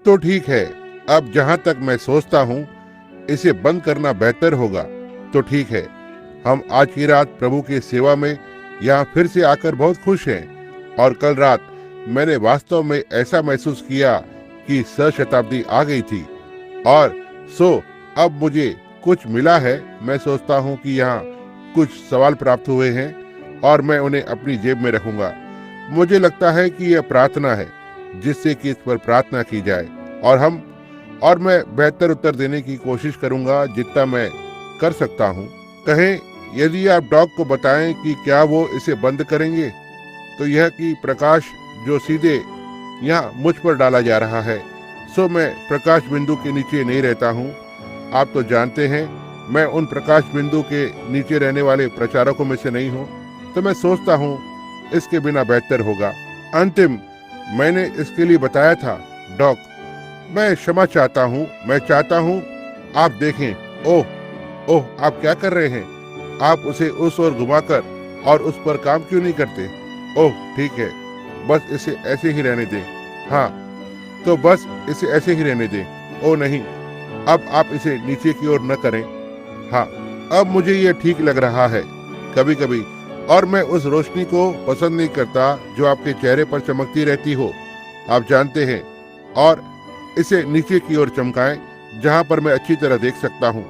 तो ठीक है, अब जहां तक मैं सोचता हूँ इसे बंद करना बेहतर होगा। तो ठीक है, हम आज की रात प्रभु की सेवा में यहाँ फिर से आकर बहुत खुश हैं। और कल रात मैंने वास्तव में ऐसा महसूस किया कि सहस्त्राब्दी आ गई थी। और सो अब मुझे कुछ मिला है। मैं सोचता हूँ कि यहाँ कुछ सवाल प्राप्त हुए हैं और मैं उन्हें अपनी जेब में रखूंगा। मुझे लगता है कि यह प्रार्थना है जिससे कि इस पर प्रार्थना की जाए और मैं बेहतर उत्तर देने की कोशिश करूंगा जितना मैं कर सकता हूं। कहें यदि आप डॉग को बताएं कि क्या वो इसे बंद करेंगे, तो यह कि प्रकाश जो सीधे यहाँ मुझ पर डाला जा रहा है, सो मैं प्रकाश बिंदु के नीचे नहीं रहता हूँ। आप तो जानते हैं मैं उन प्रकाश बिंदु के नीचे रहने वाले प्रचारकों में से नहीं हूँ। तो मैं सोचता हूँ इसके बिना बेहतर होगा। अंतिम मैंने इसके लिए बताया था, डॉग मैं क्षमा चाहता हूँ। मैं चाहता हूँ आप देखें। ओह आप क्या कर रहे हैं? आप उसे उस ओर घुमाकर और उस पर काम क्यों नहीं करते? ओह ठीक है, बस इसे ऐसे ही रहने दें। हाँ तो बस इसे ऐसे ही रहने दें। ओह नहीं, अब आप इसे नीचे की ओर न करें। हाँ अब मुझे यह ठीक लग रहा है कभी कभी, और मैं उस रोशनी को पसंद नहीं करता जो आपके चेहरे पर चमकती रहती हो, आप जानते हैं। और इसे नीचे की ओर चमकाएं जहां पर मैं अच्छी तरह देख सकता हूं।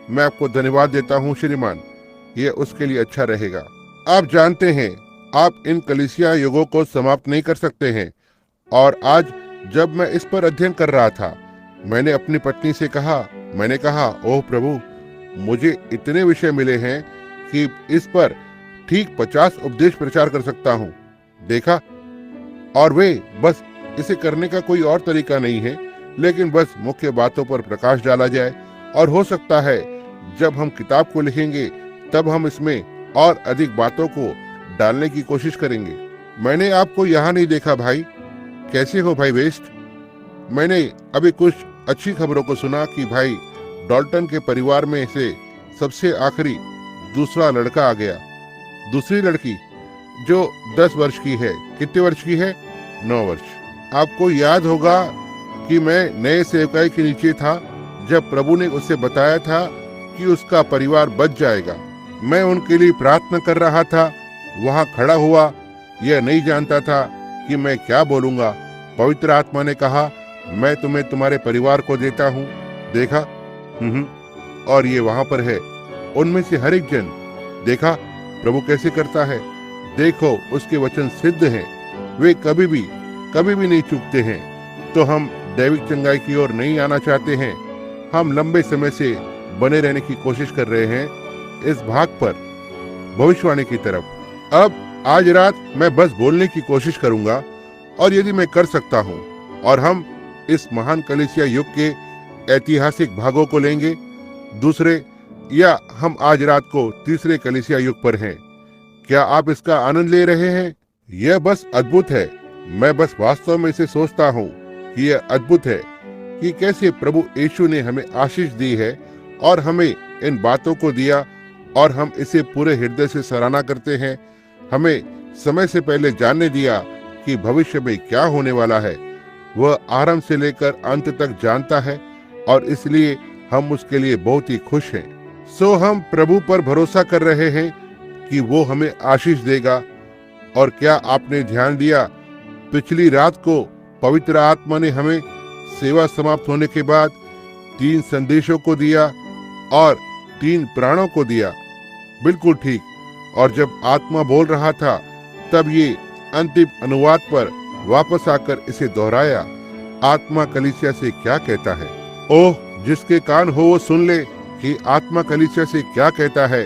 मैं आपको धन्यवाद देता हूं श्रीमान, यह उसके लिए अच्छा रहेगा। आप जानते हैं आप इन कलीसिया युगों को समाप्त नहीं कर सकते हैं। और आज जब मैं इस पर अध्ययन कर रहा था, मैंने अपनी पत्नी से कहा, मैंने कहा ओह प्रभु, मुझे इतने विषय मिले हैं कि इस पर ठीक 50 उपदेश प्रचार कर सकता हूँ। देखा, और वे बस इसे करने का कोई और तरीका नहीं है, लेकिन बस मुख्य बातों पर प्रकाश डाला जाए। और हो सकता है जब हम किताब को लिखेंगे तब हम इसमें और अधिक बातों को डालने की कोशिश करेंगे। मैंने आपको यहाँ नहीं देखा भाई। कैसे हो भाई वेस्ट? मैंने अभी कुछ अच्छी खबरों को सुना कि भाई डॉल्टन के परिवार में से सबसे आखिरी दूसरा लड़का आ गया। दूसरी लड़की जो 10 वर्ष की है। कितने वर्ष की है? 9 वर्ष। आपको याद होगा कि मैं नए सेवकाई के नीचे था जब प्रभु ने उसे बताया था कि उसका परिवार बच जाएगा। मैं उनके लिए प्रार्थना कर रहा था, वहां खड़ा हुआ, यह नहीं जानता था कि मैं क्या बोलूंगा। पवित्र आत्मा ने कहा, मैं तुम्हें तुम्हारे परिवार को देता हूँ। देखा, और ये वहां पर है, उनमें से हर एक जन। देखा प्रभु कैसे करता है। देखो उसके वचन सिद्ध हैं, वे कभी भी नहीं चूकते हैं। तो हम दैविक चंगाई की ओर नहीं आना चाहते हैं। हम लंबे समय से बने रहने की कोशिश कर रहे हैं इस भाग पर, भविष्यवाणी की तरफ। अब आज रात मैं बस बोलने की कोशिश करूंगा, और यदि मैं कर सकता हूं, और हम इस महान कलीसिया युग के ऐतिहासिक भागों को लेंगे दूसरे, या हम आज रात को तीसरे कलीसिया युग पर हैं। क्या आप इसका आनंद ले रहे हैं? यह बस अद्भुत है। मैं बस वास्तव में इसे सोचता हूँ कि यह अद्भुत है कि कैसे प्रभु यीशु ने हमें आशीष दी है और हमें इन बातों को दिया, और हम इसे पूरे हृदय से सराहना करते हैं। हमें समय से पहले जानने दिया कि भविष्य में क्या होने वाला है। वह आरंभ से लेकर अंत तक जानता है, और इसलिए हम उसके लिए बहुत ही खुश हैं। सो हम प्रभु पर भरोसा कर रहे हैं कि वो हमें आशीष देगा। और क्या आपने ध्यान दिया, पिछली रात को पवित्र आत्मा ने हमें सेवा समाप्त होने के बाद 3 संदेशों को दिया और 3 प्राणों को दिया। बिल्कुल ठीक। और जब आत्मा बोल रहा था तब ये अंतिम अनुवाद पर वापस आकर इसे दोहराया। आत्मा कलीसिया से क्या कहता है? ओह, जिसके कान हो वो सुन ले कि आत्मा कलीसिया से क्या कहता है।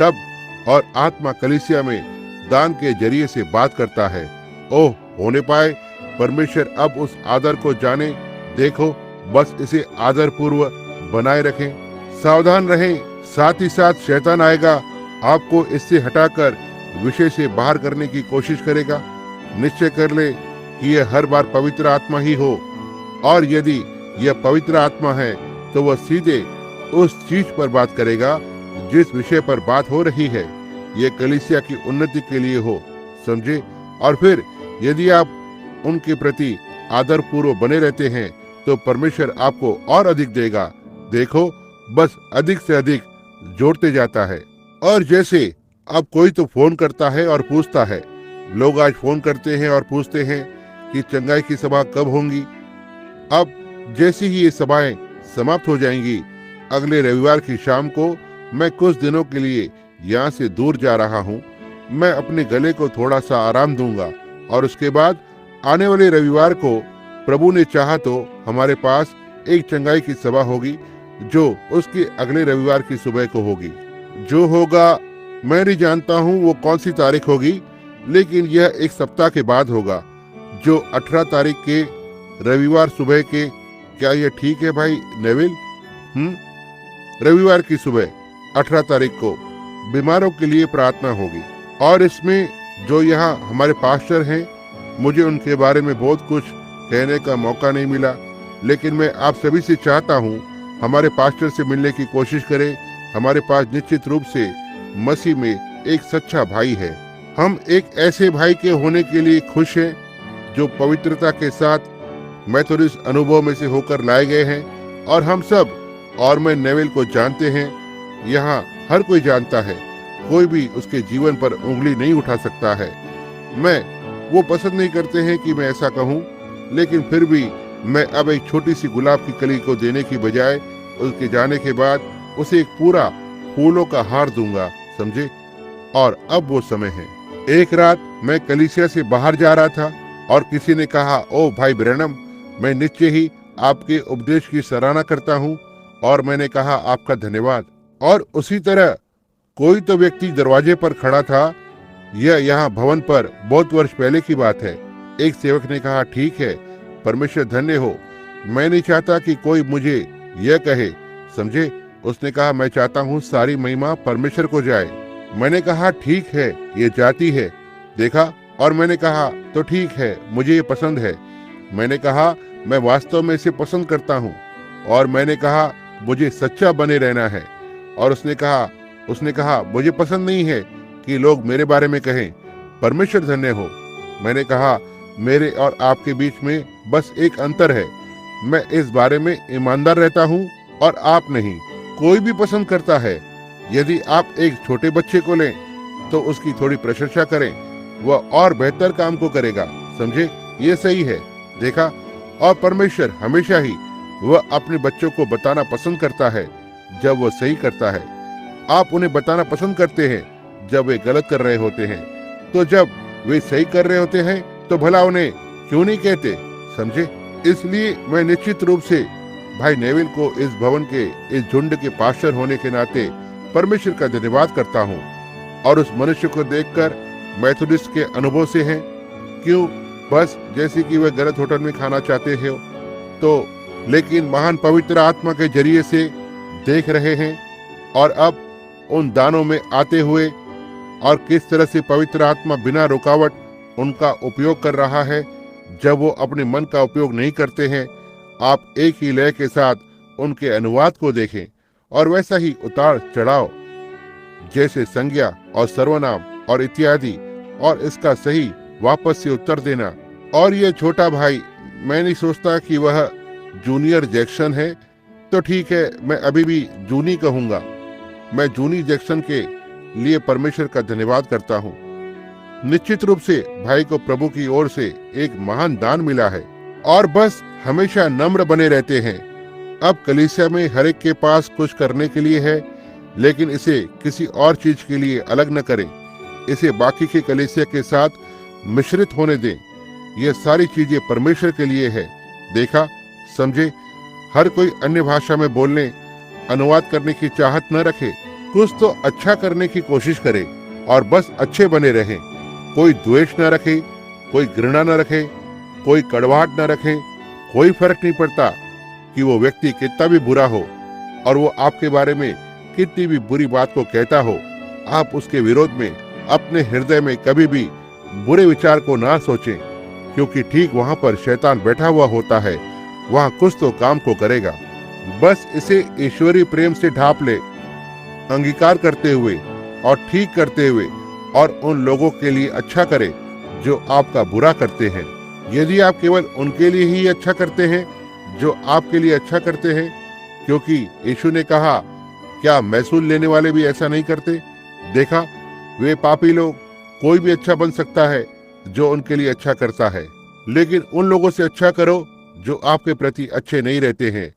तब और आत्मा कलीसिया में दान के जरिए से बात करता है। ओह, होने पाए परमेश्वर अब उस आदर को जाने। देखो, बस इसे आदर पूर्व बनाए रखें। सावधान रहें, साथ ही साथ शैतान आएगा, आपको इससे हटाकर विषय से बाहर करने की कोशिश करेगा। निश्चय कर ले कि यह हर बार पवित्र आत्मा ही हो, और यदि यह पवित्र आत्मा है तो वह सीधे उस चीज पर बात करेगा जिस विषय पर बात हो रही है। यह कलीसिया की उन्नति के लिए हो, समझे? और फिर यदि आप उनके प्रति आदर पूर्व बने रहते हैं तो परमेश्वर आपको और अधिक देगा। देखो, बस अधिक से अधिक जोड़ते जाता है। और जैसे अब कोई तो फोन करता है और पूछता है, लोग आज फोन करते हैं और पूछते हैं कि चंगाई की सभा कब होंगी। अब जैसे ही ये सभाएं समाप्त हो जाएंगी, अगले रविवार की शाम को मैं कुछ दिनों के लिए यहाँ से दूर जा रहा हूँ। मैं अपने गले को थोड़ा सा आराम दूंगा और उसके बाद आने वाले रविवार को प्रभु ने चाहा तो हमारे पास एक चंगाई की सभा होगी, जो उसके अगले रविवार की सुबह को होगी। जो होगा मैं नहीं जानता हूँ वो कौन सी तारीख होगी, लेकिन यह एक सप्ताह के बाद होगा, जो 18 तारीख के रविवार सुबह के। क्या यह ठीक है भाई नेविल? रविवार की सुबह 18 तारीख को बीमारों के लिए प्रार्थना होगी। और इसमें जो यहाँ हमारे पास्टर हैं, मुझे उनके बारे में बहुत कुछ कहने का मौका नहीं मिला, लेकिन मैं आप सभी से चाहता हूँ हमारे पास्टर से मिलने की कोशिश करें। हमारे पास निश्चित रूप से मसीह में एक सच्चा भाई है। हम एक ऐसे भाई के होने के लिए खुश हैं जो पवित्रता के साथ मेथोडिस्ट अनुभव में से होकर लाए गए हैं। और हम सब, और मैं नेविल को जानते हैं, यहाँ हर कोई जानता है, कोई भी उसके जीवन पर उंगली नहीं उठा सकता है। वो पसंद नहीं करते हैं कि मैं ऐसा कहूँ, लेकिन फिर भी मैं अब एक छोटी सी गुलाब की कली को देने की बजाय उसके जाने के बाद उसे एक पूरा फूलों का हार दूंगा, समझे? और अब वो समय है। एक रात मैं कलीसिया से बाहर जा रहा था और किसी ने कहा, ओ भाई ब्रैनम, मैं निश्चय ही आपके उपदेश की सराहना करता हूँ। और मैंने कहा, आपका धन्यवाद। और उसी तरह कोई तो व्यक्ति दरवाजे पर खड़ा था। यह यहाँ भवन पर बहुत वर्ष पहले की बात है। एक सेवक ने कहा, ठीक है, परमेश्वर धन्य हो। मैं नहीं चाहता कि कोई मुझे यह कहे, समझे? उसने कहा, मैं चाहता हूँ सारी महिमा परमेश्वर को जाए। मैंने कहा, ठीक है, ये जाती है, देखा? और मैंने कहा, तो ठीक है, मुझे ये पसंद है। मैंने कहा, मैं वास्तव में इसे पसंद करता हूँ। और मैंने कहा, मुझे सच्चा बने रहना है। और उसने कहा, मुझे पसंद नहीं है कि लोग मेरे बारे में कहें, परमेश्वर धन्य हो। मैंने कहा, मेरे और आपके बीच में बस एक अंतर है, मैं इस बारे में ईमानदार रहता हूँ और आप नहीं। कोई भी पसंद करता है, यदि आप एक छोटे बच्चे को लें तो उसकी थोड़ी प्रशंसा करें, वह और बेहतर काम को करेगा, समझे? ये सही है, देखा? और परमेश्वर हमेशा ही वह अपने बच्चों को बताना पसंद करता है जब वह सही करता है। आप उन्हें बताना पसंद करते हैं जब वे गलत कर रहे होते हैं। तो जब वे सही कर रहे होते हैं तो भला उन्हें क्यों नहीं कहते, समझे? इसलिए मैं निश्चित रूप से भाई नेविल को इस भवन के इस झुंड के पास्टर होने के नाते परमेश्वर का धन्यवाद करता हूँ। और उस मनुष्य को देखकर मेथोडिस्ट के अनुभव से हैं, क्यों? बस जैसे कि वे गलत होटल में खाना चाहते हैं तो, लेकिन महान पवित्र आत्मा के जरिए से देख रहे हैं। और अब उन दानों में आते हुए और किस तरह से पवित्र आत्मा बिना रुकावट उनका उपयोग कर रहा है जब वो अपने मन का उपयोग नहीं करते हैं। आप एक ही लय के साथ उनके अनुवाद को देखें और वैसा ही उतार चढ़ाव, जैसे संज्ञा और सर्वनाम और इत्यादि, और इसका सही वापस से उत्तर देना। और ये छोटा भाई, मैं नहीं सोचता कि वह जूनियर जैक्सन है, तो ठीक है, मैं अभी भी जूनी कहूंगा। मैं जूनी जैक्सन के लिए परमेश्वर का धन्यवाद करता हूँ। निश्चित रूप से भाई को प्रभु की ओर से एक महान दान मिला है और बस हमेशा नम्र बने रहते हैं। अब कलीसिया में हर एक के पास कुछ करने के लिए है, लेकिन इसे किसी और चीज के लिए अलग न करें। इसे बाकी के कलीसिया के साथ मिश्रित होने दें। यह सारी चीजें परमेश्वर के लिए है, देखा, समझे? हर कोई अन्य भाषा में बोलने, अनुवाद करने की चाहत न रखे, कुछ तो अच्छा करने की कोशिश करे और बस अच्छे बने रहें। कोई द्वेष न रखे, कोई घृणा न रखे, कोई कड़वाहट न रखे। कोई फर्क नहीं पड़ता कि वो व्यक्ति कितना भी बुरा हो और वो आपके बारे में कितनी भी बुरी बात को कहता हो। आप उसके विरोध में अपने हृदय में कभी भी बुरे विचार को ना सोचें, क्योंकि ठीक वहां पर शैतान बैठा हुआ होता है, वहां कुछ तो काम को करेगा। बस इसे ईश्वरीय प्रेम से ढांप ले, अंगीकार करते हुए और ठीक करते हुए, और उन लोगों के लिए अच्छा करे जो आपका बुरा करते हैं। यदि आप केवल उनके लिए ही अच्छा करते हैं जो आपके लिए अच्छा करते हैं, क्योंकि यीशु ने कहा, क्या महसूल लेने वाले भी ऐसा नहीं करते? देखा, वे पापी लोग, कोई भी अच्छा बन सकता है जो उनके लिए अच्छा करता है। लेकिन उन लोगों से अच्छा करो जो आपके प्रति अच्छे नहीं रहते हैं।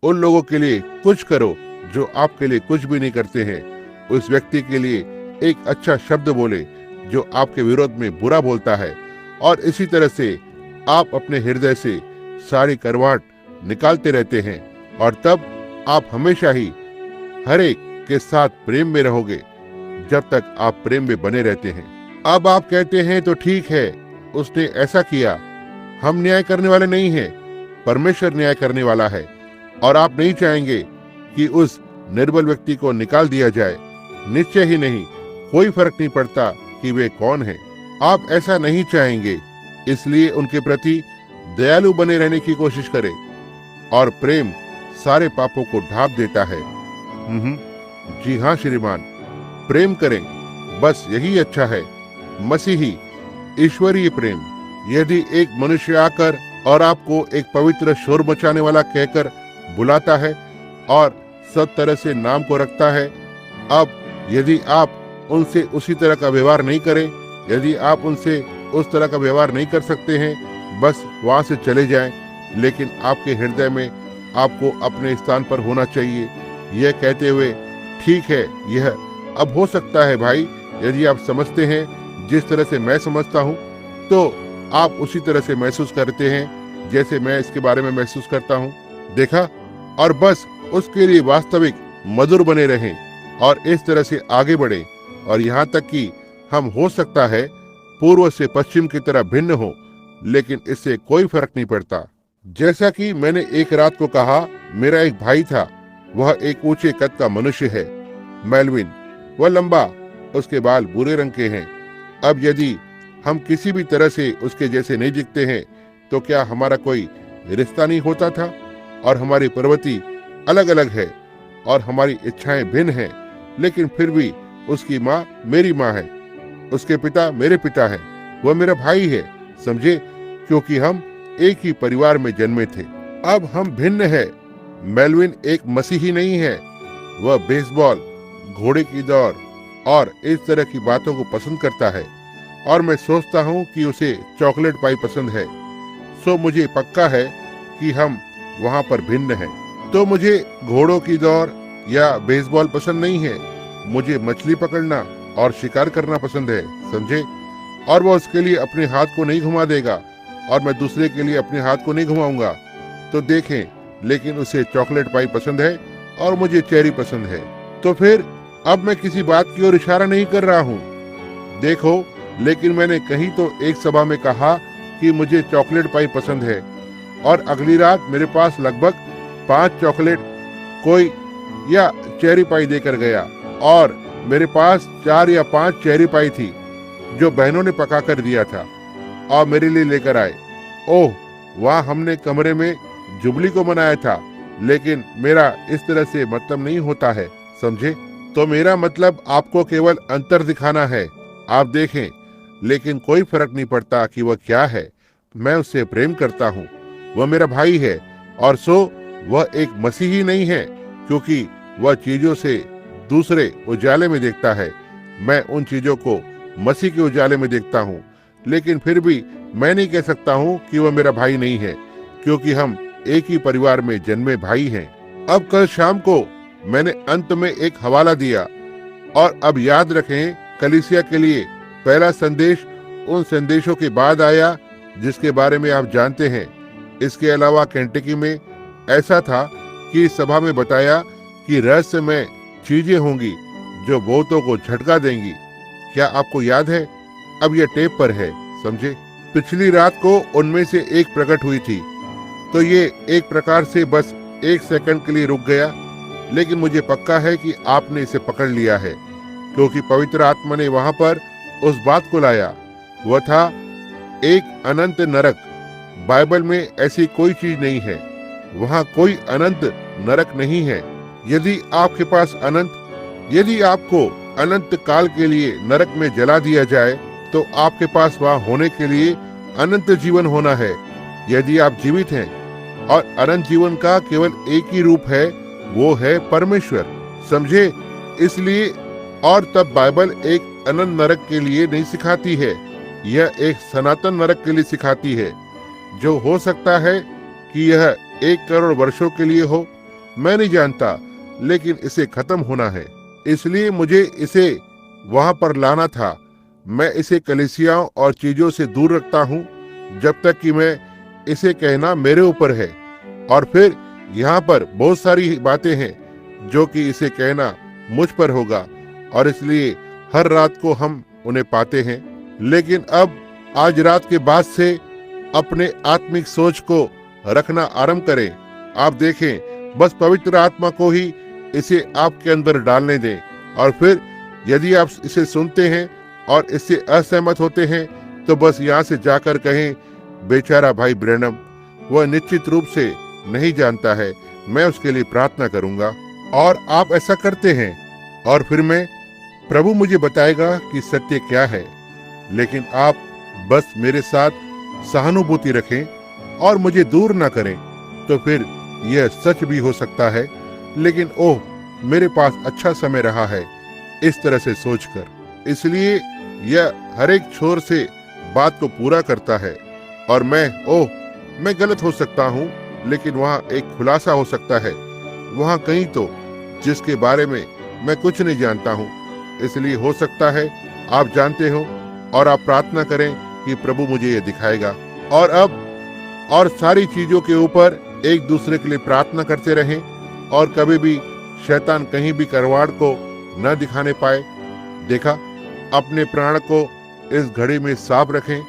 उन लोगों के लिए कुछ करो जो आपके लिए कुछ भी नहीं करते हैं। उस व्यक्ति के लिए एक अच्छा शब्द बोले जो आपके विरोध में बुरा बोलता है। और इसी तरह से आप अपने हृदय से सारी करवाहट निकालते रहते हैं, और तब आप हमेशा ही हर एक के साथ प्रेम में रहोगे, जब तक आप प्रेम में बने रहते हैं। अब आप कहते हैं, तो ठीक है, उसने ऐसा किया। हम न्याय करने वाले नहीं हैं, परमेश्वर न्याय करने वाला है। और आप नहीं चाहेंगे कि उस निर्बल व्यक्ति को निकाल दिया जाए। निश्चय ही नहीं, कोई फर्क नहीं पड़ता कि वे कौन हैं। आप ऐसा नहीं चाहेंगे, इसलिए उनके प्रति दयालु बने रहने की कोशिश करें। और प्रेम सारे पापों को ढांप देता है। जी हाँ श्रीमान, प्रेम करें, बस यही अच्छा है। मसीही ईश्वरीय प्रेम। यदि एक मनुष्य आकर और आपको एक पवित्र शोर मचाने वाला कहकर बुलाता है और सब तरह से नाम को रखता है, अब यदि आप उनसे उसी तरह का व्यवहार नहीं करें, यदि आप उनसे उस तरह का व्यवहार नहीं कर सकते हैं, बस वहां से चले जाएं। लेकिन आपके हृदय में आपको अपने स्थान पर होना चाहिए, यह कहते हुए, ठीक है, यह अब हो सकता है भाई, यदि आप समझते हैं जिस तरह से मैं समझता हूँ, तो आप उसी तरह से महसूस करते हैं जैसे मैं इसके बारे में महसूस करता हूँ। देखा, और बस उसके लिए वास्तविक मधुर बने रहें और इस तरह से आगे बढ़े, और यहाँ तक कि हम हो सकता है पूर्व से पश्चिम की तरह भिन्न हो, लेकिन इससे कोई फर्क नहीं पड़ता। जैसा कि मैंने एक रात को कहा, मेरा एक भाई था, वह एक ऊंचे कद का मनुष्य है, मेलविन। वह लंबा, उसके बाल भूरे रंग के हैं। अब यदि हम किसी भी तरह से उसके जैसे नहीं दिखते हैं, तो क्या हमारा कोई रिश्ता नहीं होता था? और हमारी प्रवृत्ति अलग अलग है और हमारी इच्छाएं भिन्न हैं, लेकिन फिर भी उसकी माँ मेरी माँ है, उसके पिता मेरे पिता है, वह मेरा भाई है, समझे? क्योंकि हम एक ही परिवार में जन्मे थे। अब हम भिन्न है। मेलविन एक मसीही नहीं है। वह बेसबॉल, घोड़े की दौड़ और इस तरह की बातों को पसंद करता है, और मैं सोचता हूँ कि उसे चॉकलेट पाई पसंद है। सो मुझे पक्का है कि हम वहाँ पर भिन्न हैं। तो मुझे घोड़ों की दौड़ या बेसबॉल पसंद नहीं है। मुझे मछली पकड़ना और शिकार करना पसंद है, समझे? और वह उसके लिए अपने हाथ को नहीं घुमा देगा और मैं दूसरे के लिए अपने हाथ को नहीं घुमाऊंगा। तो देखें, लेकिन उसे चॉकलेट पाई पसंद है और मुझे चेरी पसंद है। तो फिर अब मैं किसी बात की ओर इशारा नहीं कर रहा हूँ। देखो, लेकिन मैंने कहीं तो एक सभा में कहा कि मुझे चॉकलेट पाई पसंद है, और अगली रात मेरे पास लगभग 5 चॉकलेट कोई या चेरी पाई देकर गया, और मेरे पास 4 या 5 चेरी पाई थी जो बहनों ने पका कर दिया था और मेरे लिए लेकर आए। ओह, वहाँ हमने कमरे में जुबली को मनाया था, लेकिन मेरा इस तरह से मतलब नहीं होता है, समझे? तो मेरा मतलब आपको केवल अंतर दिखाना है। आप देखें, लेकिन कोई फर्क नहीं पड़ता कि वह क्या है। मैं उससे प्रेम करता हूँ, वह मेरा भाई है, और सो वह एक मसीही नहीं है, क्योंकि वह चीजों से दूसरे उजाले में देखता है। मैं उन चीजों को मसीह के उजाले में देखता हूँ, लेकिन फिर भी मैं नहीं कह सकता हूँ कि वह मेरा भाई नहीं है, क्योंकि हम एक ही परिवार में जन्मे भाई हैं। अब कल शाम को मैंने अंत में एक हवाला दिया, और अब याद रखें, कलीसिया के लिए पहला संदेश उन संदेशों के बाद आया जिसके बारे में आप जानते हैं। इसके अलावा केंटकी में ऐसा था कि सभा में बताया कि रहस्यमय चीजें होंगी जो बहुतों को झटका देंगी। क्या आपको याद है? अब यह टेप पर है, समझे? पिछली रात को उनमें से एक प्रकट हुई थी, तो ये एक प्रकार से बस 1 सेकंड के लिए रुक गया, लेकिन मुझे पक्का है कि आपने इसे पकड़ लिया है, क्योंकि पवित्र आत्मा ने वहां पर उस बात को लाया। वह था एक अनंत नरक। बाइबल में ऐसी कोई चीज नहीं है, वहां कोई अनंत नरक नहीं है। यदि आपके पास यदि आपको अनंत काल के लिए नरक में जला दिया जाए, तो आपके पास वहां होने के लिए अनंत जीवन होना है। यदि आप जीवित हैं, और अनंत जीवन का केवल एक ही रूप है, वो है परमेश्वर। समझे? इसलिए और तब बाइबल एक अनंत नरक के लिए नहीं सिखाती है, यह एक सनातन नरक के लिए सिखाती है, जो हो सकता है कि यह 1 करोड़ वर्षों के लिए हो, मैं नहीं जानता, लेकिन इसे खत्म होना है। इसलिए मुझे इसे वहां पर लाना था। मैं इसे कलीसियाओं और चीजों से दूर रखता हूँ जब तक कि मैं इसे कहना मेरे ऊपर है। और फिर यहाँ पर बहुत सारी बातें हैं जो कि इसे कहना मुझ पर होगा, और इसलिए हर रात को हम उन्हें पाते हैं। लेकिन अब आज रात के बाद से अपने आत्मिक सोच को रखना आरंभ करें। आप देखें, बस पवित्र आत्मा को ही इसे आपके अंदर डालने दें, और फिर यदि आप इसे सुनते हैं और इससे असहमत होते हैं तो बस यहाँ से जाकर कहें, बेचारा भाई ब्रैनम, वह निश्चित रूप से नहीं जानता है, मैं उसके लिए प्रार्थना करूंगा। और आप ऐसा करते हैं और फिर प्रभु मुझे बताएगा कि सत्य क्या है। लेकिन आप बस मेरे साथ सहानुभूति रखें और मुझे दूर ना करें, तो फिर यह सच भी हो सकता है। लेकिन ओह, मेरे पास अच्छा समय रहा है इस तरह से सोचकर। इसलिए यह हर एक छोर से बात को पूरा करता है। और मैं गलत हो सकता हूँ, लेकिन वहाँ एक खुलासा हो सकता है, वहाँ कहीं तो जिसके बारे में मैं कुछ नहीं जानता हूँ। इसलिए हो सकता है आप जानते हो और आप प्रार्थना करें कि प्रभु मुझे ये दिखाएगा। और अब और सारी चीजों के ऊपर एक दूसरे के लिए प्रार्थना करते रहें, और कभी भी शैतान कहीं भी करवाड़ को न दिखाने पाए। देखा, अपने प्राण को इस घड़ी में साफ रखें,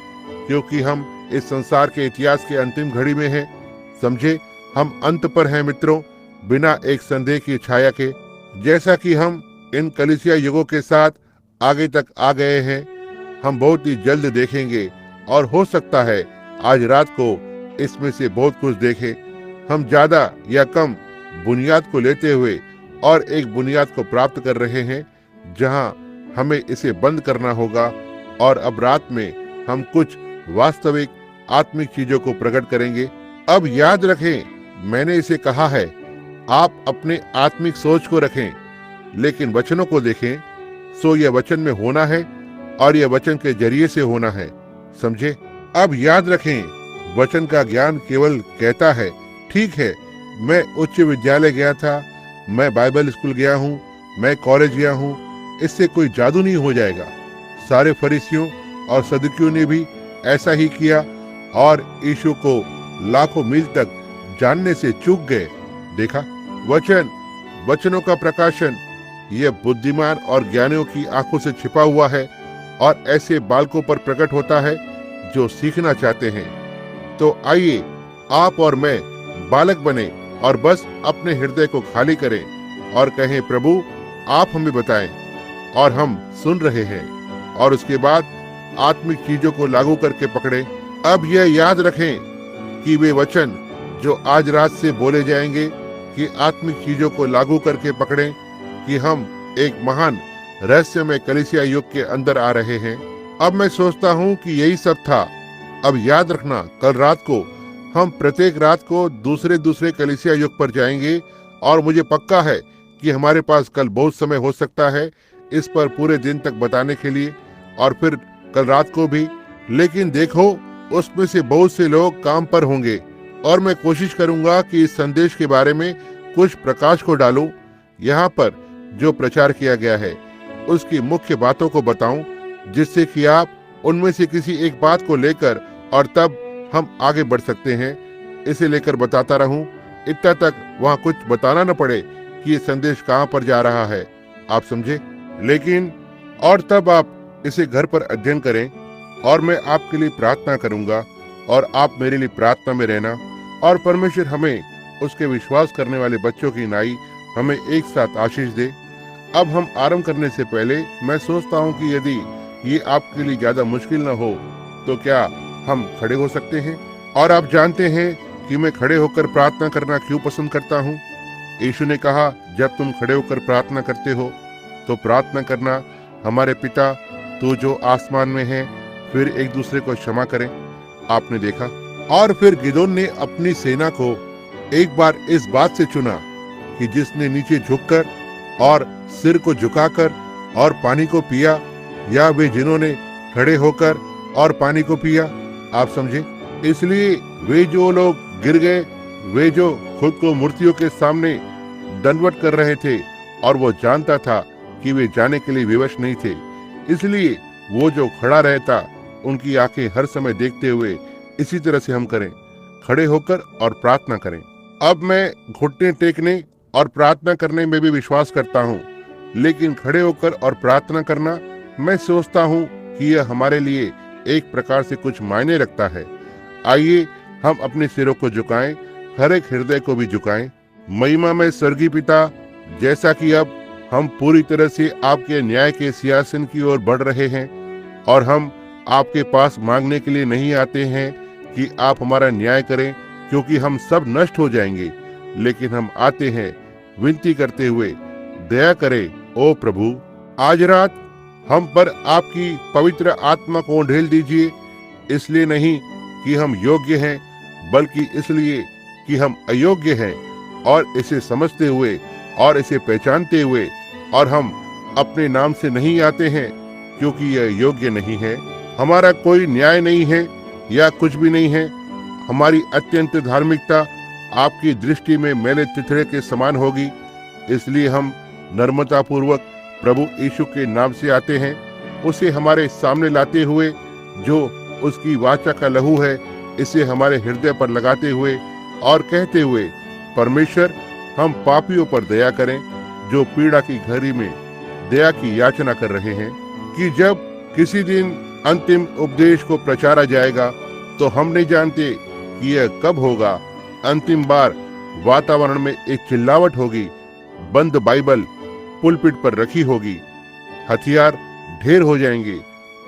क्योंकि हम इस संसार के इतिहास के अंतिम घड़ी में हैं। समझे, हम अंत पर हैं मित्रों, बिना एक संदेह की छाया के। जैसा कि हम इन कलीसिया युगों के साथ आगे तक आ गए हैं, हम बहुत ही जल्द देखेंगे, और हो सकता है आज रात को इसमें से बहुत कुछ देखें। हम ज्यादा या कम बुनियाद को लेते हुए और एक बुनियाद को प्राप्त कर रहे हैं, जहां हमें इसे बंद करना होगा। और अब रात में हम कुछ वास्तविक आत्मिक चीजों को प्रकट करेंगे। अब याद रखें, मैंने इसे कहा है, आप अपने आत्मिक सोच को रखें, लेकिन वचनों को देखें। सो यह वचन में होना है, और यह वचन के जरिए से होना है। समझे? अब याद रखें, वचन का ज्ञान केवल कहता है, ठीक है, मैं उच्च विद्यालय गया था, मैं बाइबल स्कूल गया हूँ, मैं कॉलेज गया हूँ, इससे कोई जादू नहीं हो जाएगा। सारे फरीसियों और सदुकियों ने भी ऐसा ही किया, और यीशु को लाखों मील तक जानने से चूक गए। देखा, वचनों का प्रकाशन यह बुद्धिमान और ज्ञानियों की आंखों से छिपा हुआ है, और ऐसे बालकों पर प्रकट होता है जो सीखना चाहते हैं। तो आइए आप और मैं बालक बने, और बस अपने हृदय को खाली करें और कहें, प्रभु आप हमें बताएं, और हम सुन रहे हैं। और उसके बाद आत्मिक चीजों को लागू करके पकड़ें। अब यह याद रखें कि वे वचन जो आज रात से बोले जाएंगे, कि आत्मिक चीजों को लागू करके पकड़ें, कि हम एक महान रहस्यमय कलीसिया युग के अंदर आ रहे हैं। अब मैं सोचता हूँ कि यही सब था। अब याद रखना, कल रात को हम प्रत्येक रात को दूसरे कलीसिया युग पर जाएंगे, और मुझे पक्का है कि हमारे पास कल बहुत समय हो सकता है इस पर पूरे दिन तक बताने के लिए, और फिर कल रात को भी। लेकिन देखो, उसमें से बहुत से लोग काम पर होंगे, और मैं कोशिश करूंगा कि इस संदेश के बारे में कुछ प्रकाश को डालूं। यहाँ पर जो प्रचार किया गया है उसकी मुख्य बातों को बताऊं, जिससे कि आप उनमें से किसी एक बात को लेकर और तब हम आगे बढ़ सकते हैं। इसे लेकर बताता रहूं, इतना तक वहाँ कुछ बताना न पड़े कि ये संदेश कहाँ पर जा रहा है। आप समझे? लेकिन और तब आप इसे घर पर अध्ययन करें, और मैं आपके लिए प्रार्थना करूंगा, और आप मेरे लिए प्रार्थना में रहना, और परमेश्वर हमें उसके विश्वास करने वाले बच्चों की नाई हमें एक साथ आशीष दे। अब हम आरंभ करने से पहले मैं सोचता हूँ कि यदि ये आपके लिए ज्यादा मुश्किल न हो तो क्या हम खड़े हो सकते हैं। और आप जानते हैं कि मैं खड़े होकर प्रार्थना करना क्यों पसंद करता हूँ। यीशु ने कहा, जब तुम खड़े होकर प्रार्थना करते हो तो प्रार्थना करना, हमारे पिता तू जो आसमान में है, फिर एक दूसरे को क्षमा करें। आपने देखा। और फिर गिदोन ने अपनी सेना को एक बार इस बात से चुना कि जिसने नीचे झुककर और सिर को झुकाकर और पानी को पिया, या वे जिन्होंने खड़े होकर और पानी को पिया। आप समझे? इसलिए वे जो लोग गिर गए, वे जो खुद को मूर्तियों के सामने दंडवत कर रहे थे, और वो जानता था कि वे जाने के लिए विवश नहीं थे, इसलिए वो जो खड़ा रहता, उनकी आंखें हर समय देखते हुए इसी तरह से हम करें, खड़े होकर और प्रार्थना करें। अब मैं घुटने टेकने और प्रार्थना करने में भी विश्वास करता हूँ, लेकिन खड़े होकर और प्रार्थना करना, मैं सोचता हूँ कि यह हमारे लिए एक प्रकार से कुछ मायने रखता है। आइए हम अपने सिरों को झुकाएं, हर एक हृदय को भी झुकाएं। महिमा में स्वर्गीय पिता, जैसा कि अब हम पूरी तरह से आपके न्याय के सिंहासन की ओर बढ़ रहे हैं, और हम आपके पास मांगने के लिए नहीं आते हैं कि आप हमारा न्याय करें, क्योंकि हम सब नष्ट हो जाएंगे, लेकिन हम आते हैं विनती करते हुए, दया करें ओ प्रभु। आज रात हम पर आपकी पवित्र आत्मा को ढेल दीजिए, इसलिए नहीं कि हम योग्य हैं, बल्कि इसलिए कि हम अयोग्य हैं, और इसे समझते हुए और इसे पहचानते हुए, और हम अपने नाम से नहीं आते हैं, क्योंकि यह योग्य नहीं है। हमारा कोई न्याय नहीं है या कुछ भी नहीं है। हमारी अत्यंत धार्मिकता आपकी दृष्टि में मैले तितड़े के समान होगी। इसलिए हम नम्रता पूर्वक प्रभु यीशु के नाम से आते हैं, उसे हमारे सामने लाते हुए, जो उसकी वाचा का लहू है, इसे हमारे हृदय पर लगाते हुए और कहते हुए, परमेश्वर, हम पापियों पर दया करें, जो पीड़ा की घड़ी में दया की याचना कर रहे हैं, कि जब किसी दिन अंतिम उपदेश को प्रचारा जाएगा, तो हम नहीं जानते कि यह कब होगा। अंतिम बार वातावरण में एक चिल्लावट होगी, बंद बाइबल पुलपिट पर रखी होगी, हथियार ढेर हो जाएंगे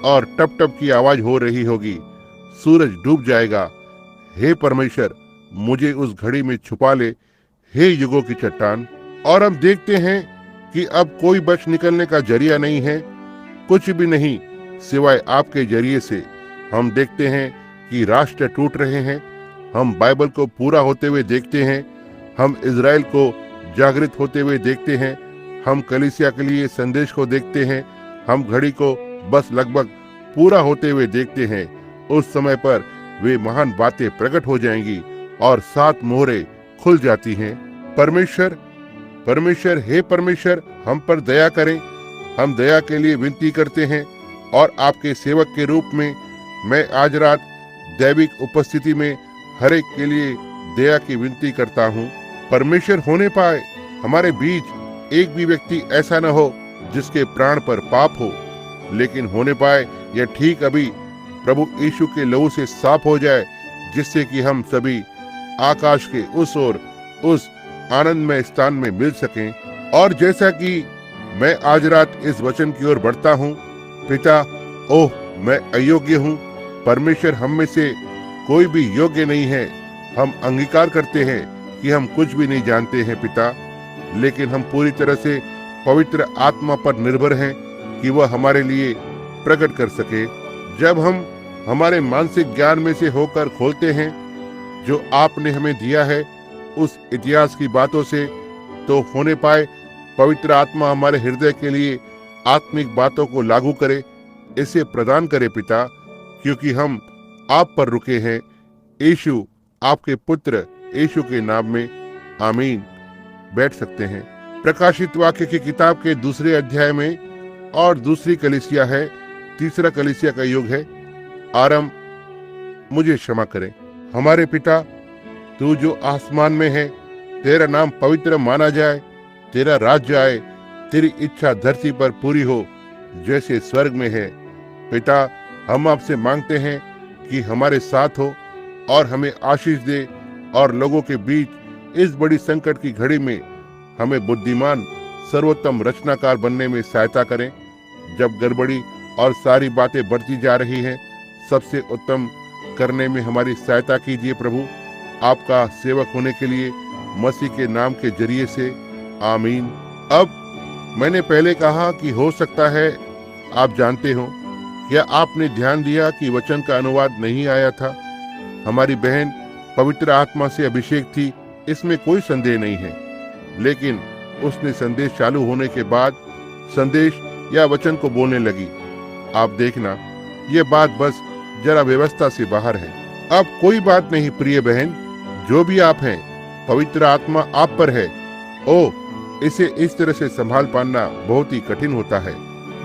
और टप टप की आवाज हो रही होगी, सूरज डूब जाएगा। हे परमेश्वर, मुझे उस घड़ी में छुपा ले, हे युगों की चट्टान। और हम देखते हैं कि अब कोई बच निकलने का जरिया नहीं है, कुछ भी नहीं सिवाय आपके जरिए से। हम देखते हैं कि राष्ट्र टूट रहे हैं, हम बाइबल को पूरा होते हुए देखते हैं, हम इजराइल को जागृत होते हुए देखते हैं, हम कलीसिया के लिए संदेश को देखते हैं, हम घड़ी को बस लगभग पूरा होते हुए देखते हैं। उस समय पर वे महान बातें प्रकट हो जाएंगी और 7 मोहरें खुल जाती हैं। परमेश्वर, परमेश्वर, हे परमेश्वर, हम पर दया करें। हम दया के लिए विनती करते हैं, और आपके सेवक के रूप में मैं आज रात दैविक उपस्थिति में हर एक के लिए दया की विनती करता हूँ। परमेश्वर, होने पाए हमारे बीच एक भी व्यक्ति ऐसा न हो जिसके प्राण पर पाप हो, लेकिन होने पाए यह ठीक अभी प्रभु यीशु के लहू से साफ हो जाए, जिससे कि हम सभी आकाश के उस ओर, उस आनंदमय स्थान में मिल सकें। और जैसा कि मैं आज रात इस वचन की ओर बढ़ता हूँ, पिता, ओह मैं अयोग्य हूँ। परमेश्वर, हम में से कोई भी योग्य नहीं है। हम अंगीकार करते हैं कि हम कुछ भी नहीं जानते हैं पिता, लेकिन हम पूरी तरह से पवित्र आत्मा पर निर्भर हैं कि वह हमारे लिए प्रकट कर सके। जब हम हमारे मानसिक ज्ञान में से होकर खोलते हैं जो आपने हमें दिया है उस इतिहास की बातों से, तो होने पाए पवित्र आत्मा हमारे हृदय के लिए आत्मिक बातों को लागू करे, इसे प्रदान करे पिता, क्योंकि हम आप पर रुके हैं। यीशु, आपके पुत्र यीशु के नाम में, आमीन। बैठ सकते हैं। प्रकाशित वाक्य की किताब के 2 अध्याय में, और दूसरी कलीसिया है, 3 कलीसिया का युग है। आरंभ, मुझे क्षमा करें। हमारे पिता, तू जो आसमान में है, तेरा नाम पवित्र माना जाए, तेरा राज्य आए, तेरी इच्छा धरती पर पूरी हो जैसे स्वर्ग में है। पिता, हम आपसे मांगते हैं कि हमारे साथ हो और हमें आशीष दे, और लोगों के बीच इस बड़ी संकट की घड़ी में हमें बुद्धिमान सर्वोत्तम रचनाकार बनने में सहायता करें। जब गड़बड़ी और सारी बातें बढ़ती जा रही हैं, सबसे उत्तम करने में हमारी सहायता कीजिए प्रभु, आपका सेवक होने के लिए मसीह के नाम के जरिए से, आमीन। अब मैंने पहले कहा कि हो सकता है आप जानते हो, क्या आपने ध्यान दिया कि वचन का अनुवाद नहीं आया था? हमारी बहन पवित्र आत्मा से अभिषेक थी इसमें कोई संदेह नहीं है। लेकिन उसने संदेश चालू होने के बाद संदेश या वचन को बोलने लगी। आप देखना, ये बात बस जरा व्यवस्था से बाहर है। अब कोई बात नहीं प्रिय बहन, जो भी आप हैं, पवित्र आत्मा आप पर है। ओ, इसे इस तरह से संभाल पाना बहुत ही कठिन होता है।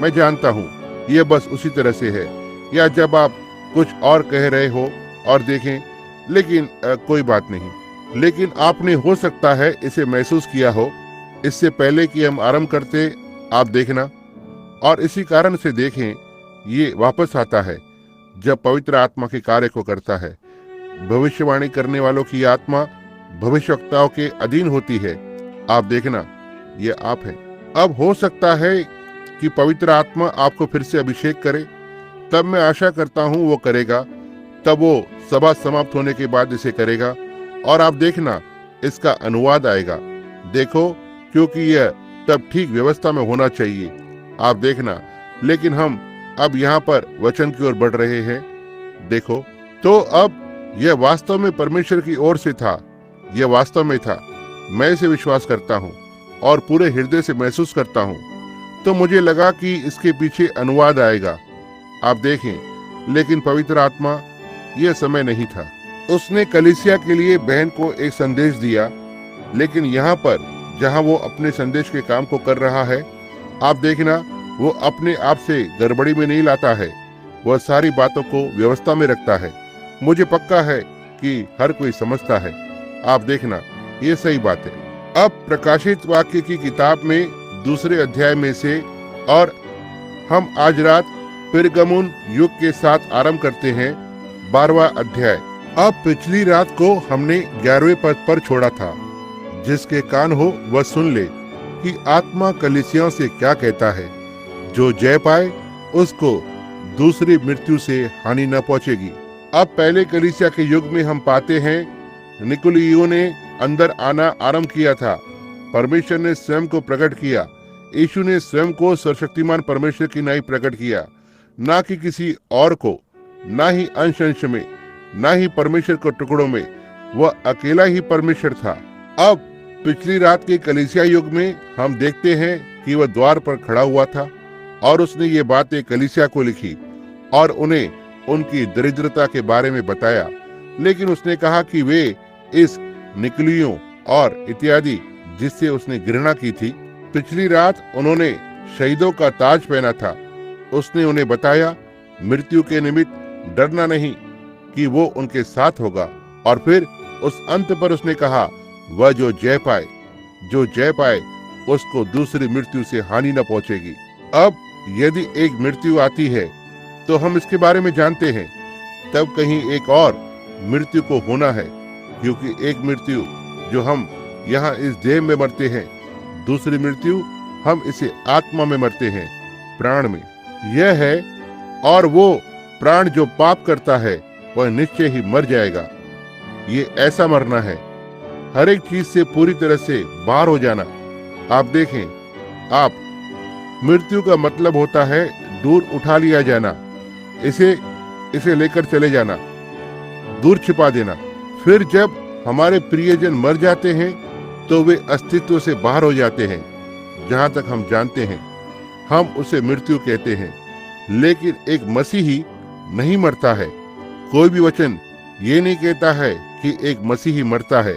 मैं जानता हूँ ये बस उसी तरह से है, या जब आप कुछ और कह रहे हो और देखें, लेकिन कोई बात नहीं। लेकिन आपने हो सकता है इसे महसूस किया हो इससे पहले कि हम आरंभ करते। आप देखना, और इसी कारण से देखें, ये वापस आता है जब पवित्र आत्मा के कार्य को करता है। भविष्यवाणी करने वालों की आत्मा भविष्यवक्ताओं के अधीन होती है। आप देखना, ये आप हैं। अब हो सकता है कि पवित्र आत्मा आपको फिर से अभिषेक करे, तब मैं आशा करता हूँ वो करेगा। तब वो सभा समाप्त होने के बाद इसे करेगा, और आप देखना इसका अनुवाद आएगा। देखो, क्योंकि यह तब ठीक व्यवस्था में होना चाहिए। आप देखना, लेकिन हम अब यहाँ पर वचन की ओर बढ़ रहे हैं। देखो, तो अब यह वास्तव में परमेश्वर की ओर से था। यह वास्तव में था। मैं इसे विश्वास करता हूँ और पूरे हृदय से महसूस करता हूँ। तो मुझे लगा कि इसके पीछे अनुवाद आएगा। आप देखें, लेकिन पवित्र आत्मा, यह समय नहीं था। उसने कलीसिया के लिए बहन को एक संदेश दिया, लेकिन यहाँ पर जहाँ वो अपने संदेश के काम को कर रहा है, आप देखना, वो अपने आप से गड़बड़ी में नहीं लाता है। वह सारी बातों को व्यवस्था में रखता है। मुझे पक्का है कि हर कोई समझता है। आप देखना, ये सही बात है। अब प्रकाशित वाक्य की किताब में दूसरे अध्याय में से, और हम आज रात पिरगमुन युग के साथ आरंभ करते हैं 12वां अध्याय। अब पिछली रात को हमने 11वें पद पर छोड़ा था। जिसके कान हो वह सुन ले कि आत्मा कलीसियाओं से क्या कहता है। जो जय पाए उसको दूसरी मृत्यु से हानि न पहुंचेगी। अब पहले कलीसिया के युग में हम पाते हैं निकुलियों ने अंदर आना आरंभ किया था। परमेश्वर ने स्वयं को प्रकट किया। यीशु ने स्वयं को सर्वशक्तिमान परमेश्वर की नाई प्रकट किया, ना कि किसी और को, ना ही अंश अंश में, ना ही परमेश्वर को टुकड़ों में। वह अकेला ही परमेश्वर था। अब पिछली रात के कलीसिया युग में हम देखते हैं कि वह द्वार पर खड़ा हुआ था और उसने ये बातें कलीसिया को लिखी और उन्हें उनकी दरिद्रता के बारे में बताया। लेकिन उसने कहा कि वे इस निकलियों और इत्यादि जिससे उसने घृणा की थी, पिछली रात उन्होंने शहीदों का ताज पहना था। उसने उन्हें बताया, मृत्यु के निमित्त डरना नहीं कि वो उनके साथ होगा। और फिर उस अंत पर उसने कहा, वह जो जय पाए उसको दूसरी मृत्यु से हानि न पहुंचेगी। अब यदि एक मृत्यु आती है तो हम इसके बारे में जानते हैं, तब कहीं एक और मृत्यु को होना है, क्योंकि एक मृत्यु जो हम यहाँ इस देह में मरते हैं, दूसरी मृत्यु हम इसे आत्मा में मरते हैं, प्राण में। यह है, और वो प्राण जो पाप करता है वह निश्चय ही मर जाएगा। ये ऐसा मरना है, हर एक चीज से पूरी तरह से बाहर हो जाना। आप देखें, आप मृत्यु का मतलब होता है दूर उठा लिया जाना, इसे लेकर चले जाना, दूर छिपा देना। फिर जब हमारे प्रियजन मर जाते हैं तो वे अस्तित्व से बाहर हो जाते हैं। जहां तक हम जानते हैं हम उसे मृत्यु कहते हैं। लेकिन एक मसीही नहीं मरता है। कोई भी वचन ये नहीं कहता है कि एक मसीही मरता है,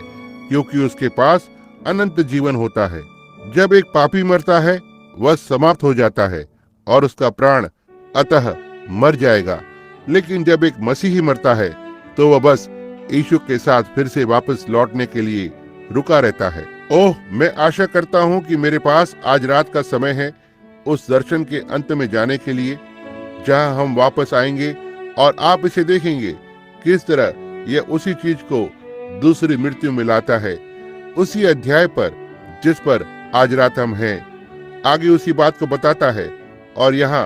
क्योंकि उसके पास अनंत जीवन होता है। जब एक पापी मरता है वह समाप्त हो जाता है और उसका प्राण अतः मर जाएगा। लेकिन जब एक मसीही मरता है तो वह बस यीशु के साथ फिर से वापस लौटने के लिए रुका रहता है। ओह, मैं आशा करता हूँ कि मेरे पास आज रात का समय है उस दर्शन के अंत में जाने के लिए, जहाँ हम वापस आएंगे और आप इसे देखेंगे किस तरह यह उसी चीज को दूसरी मृत्यु में लाता है, उसी अध्याय पर जिस पर आज रात हम हैं। आगे उसी बात को बताता है, और यहाँ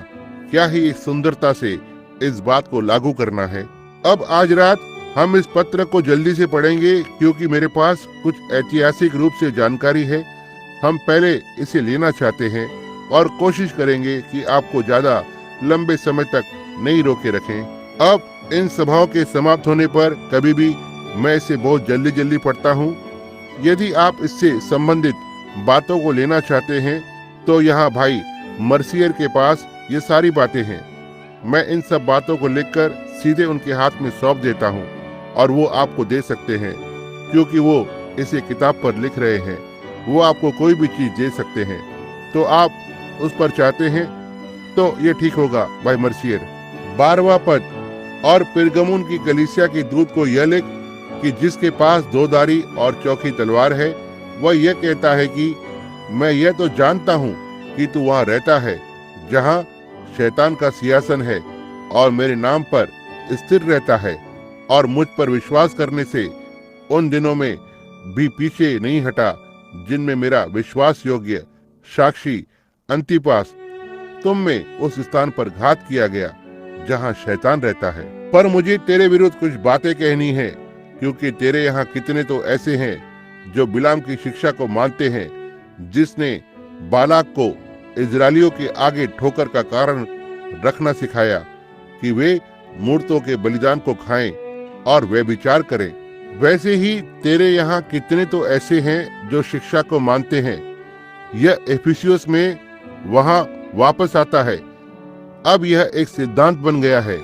क्या ही एक सुंदरता से इस बात को लागू करना है। अब आज रात हम इस पत्र को जल्दी से पढ़ेंगे, क्योंकि मेरे पास कुछ ऐतिहासिक रूप से जानकारी है। हम पहले इसे लेना चाहते हैं और कोशिश करेंगे कि आपको ज्यादा लंबे समय तक नहीं रोके रखें। अब इन सभाओं के समाप्त होने पर कभी भी मैं इसे बहुत जल्दी पढ़ता हूँ, यदि आप इससे संबंधित बातों को लेना चाहते हैं तो यहाँ भाई मर्सियर के पास ये सारी बातें हैं। मैं इन सब बातों को लिखकर सीधे उनके हाथ में सौंप देता हूँ और वो आपको दे सकते हैं, क्योंकि वो इसे किताब पर लिख रहे हैं। वो आपको कोई भी चीज दे सकते हैं, तो आप उस पर चाहते हैं तो ये ठीक होगा भाई मर्सियर। 12वां पद, और पिरगमुन की कलीसिया के दूत को यह लिख कि जिसके पास 2 धारी और चौकी तलवार है, वह यह कहता है कि मैं यह तो जानता हूँ कि तू वहां रहता है जहां शैतान का सिंहासन है, और मेरे नाम पर स्थिर रहता है, और मुझ पर विश्वास करने से उन दिनों में भी पीछे नहीं हटा जिनमें मेरा विश्वास योग्य साक्षी अंतिपास तुम में उस स्थान पर घात किया गया जहां शैतान रहता है। पर मुझे तेरे विरुद्ध कुछ बातें कहनी है, क्योंकि तेरे यहाँ कितने तो ऐसे हैं जो बिलाम की शिक्षा को मानते हैं, जिसने बालाक को इजरायलियों के आगे ठोकर का कारण रखना सिखाया कि वे मूर्तों के बलिदान को खाएं और व्यभिचार करें। वैसे ही तेरे यहाँ कितने तो ऐसे हैं जो शिक्षा को मानते हैं। यह एफिसियस में वहां वापस आता है। अब यह एक सिद्धांत बन गया है,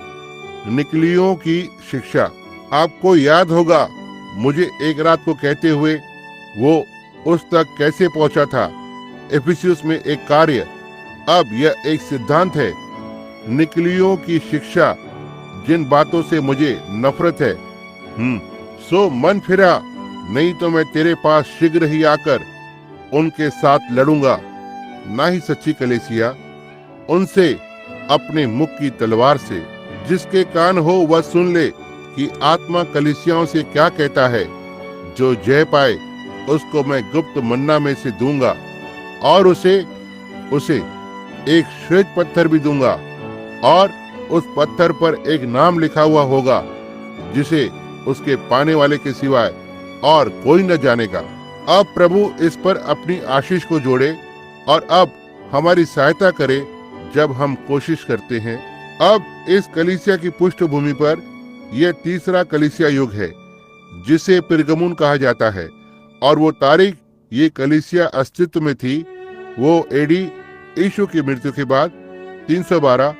निकलियों की शिक्षा। आपको याद होगा मुझे एक रात को कहते हुए वो उस तक कैसे पहुंचा था। एफिसियस में एक कार्य, अब यह एक सिद्धांत है, निकलियों की शिक्षा, जिन बातों से मुझे नफरत है। सो मन फिरा, नहीं तो मैं तेरे पास शीघ्र ही आकर उनके साथ लड़ूंगा। ना ही सच्ची कलीसिया, उनसे अपने मुख की तलवार से। जिसके कान हो वह सुन ले कि आत्मा कलीसियाओं से क्या कहता है। जो जय पाए उसको मैं गुप्त मन्ना में से दूंगा, और उसे एक श्वेत पत्थर भी दूंगा, और उस पत्थर पर एक नाम लिखा हुआ होगा जिसे उसके पाने वाले के सिवाय और कोई न जानेगा। अब प्रभु इस पर अपनी आशीष को जोड़े और अब हमारी सहायता करे जब हम कोशिश करते हैं। अब इस कलीसिया की पृष्ठभूमि पर यह तीसरा कलीसिया युग है जिसे पिरगमुन कहा जाता है, और वो तारीख ये कलीसिया अस्तित्व में थी वो एडी यीशु की मृत्यु के बाद 312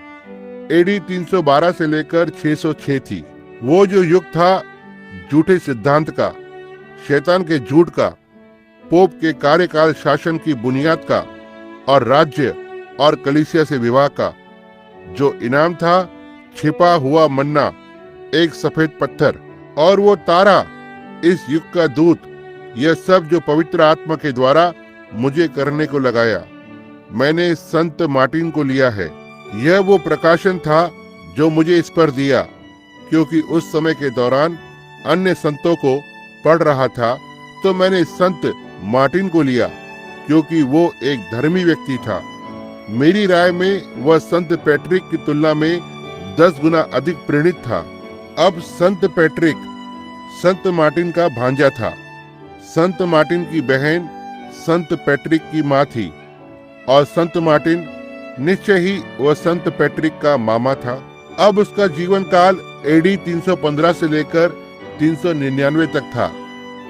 एडी 312 से लेकर 606 थी। वो जो युग था झूठे सिद्धांत का, शैतान के झूठ का, पोप के कार्यकाल शासन की बुनियाद का, और राज्य और कलीसिया से विवाह का। जो इनाम था छिपा हुआ मन्ना, एक सफेद पत्थर, और वो तारा, इस युग का दूत। यह सब जो पवित्र आत्मा के द्वारा मुझे करने को लगाया। मैंने संत मार्टिन को लिया है। यह वो प्रकाशन था जो मुझे इस पर दिया, क्योंकि उस समय के दौरान अन्य संतों को पढ़ रहा था, तो मैंने संत मार्टिन को लिया, क्योंकि वो एक धर्मी व्यक्ति था। मेरी राय में वह संत पैट्रिक की तुलना में 10 गुना अधिक प्रेरित था। अब संत पैट्रिक संत मार्टिन का भांजा था। संत मार्टिन की बहन संत पैट्रिक की माँ थी, और संत मार्टिन निश्चय ही वह संत पैट्रिक का मामा था। अब उसका जीवन काल एडी 315 से लेकर 399 तक था।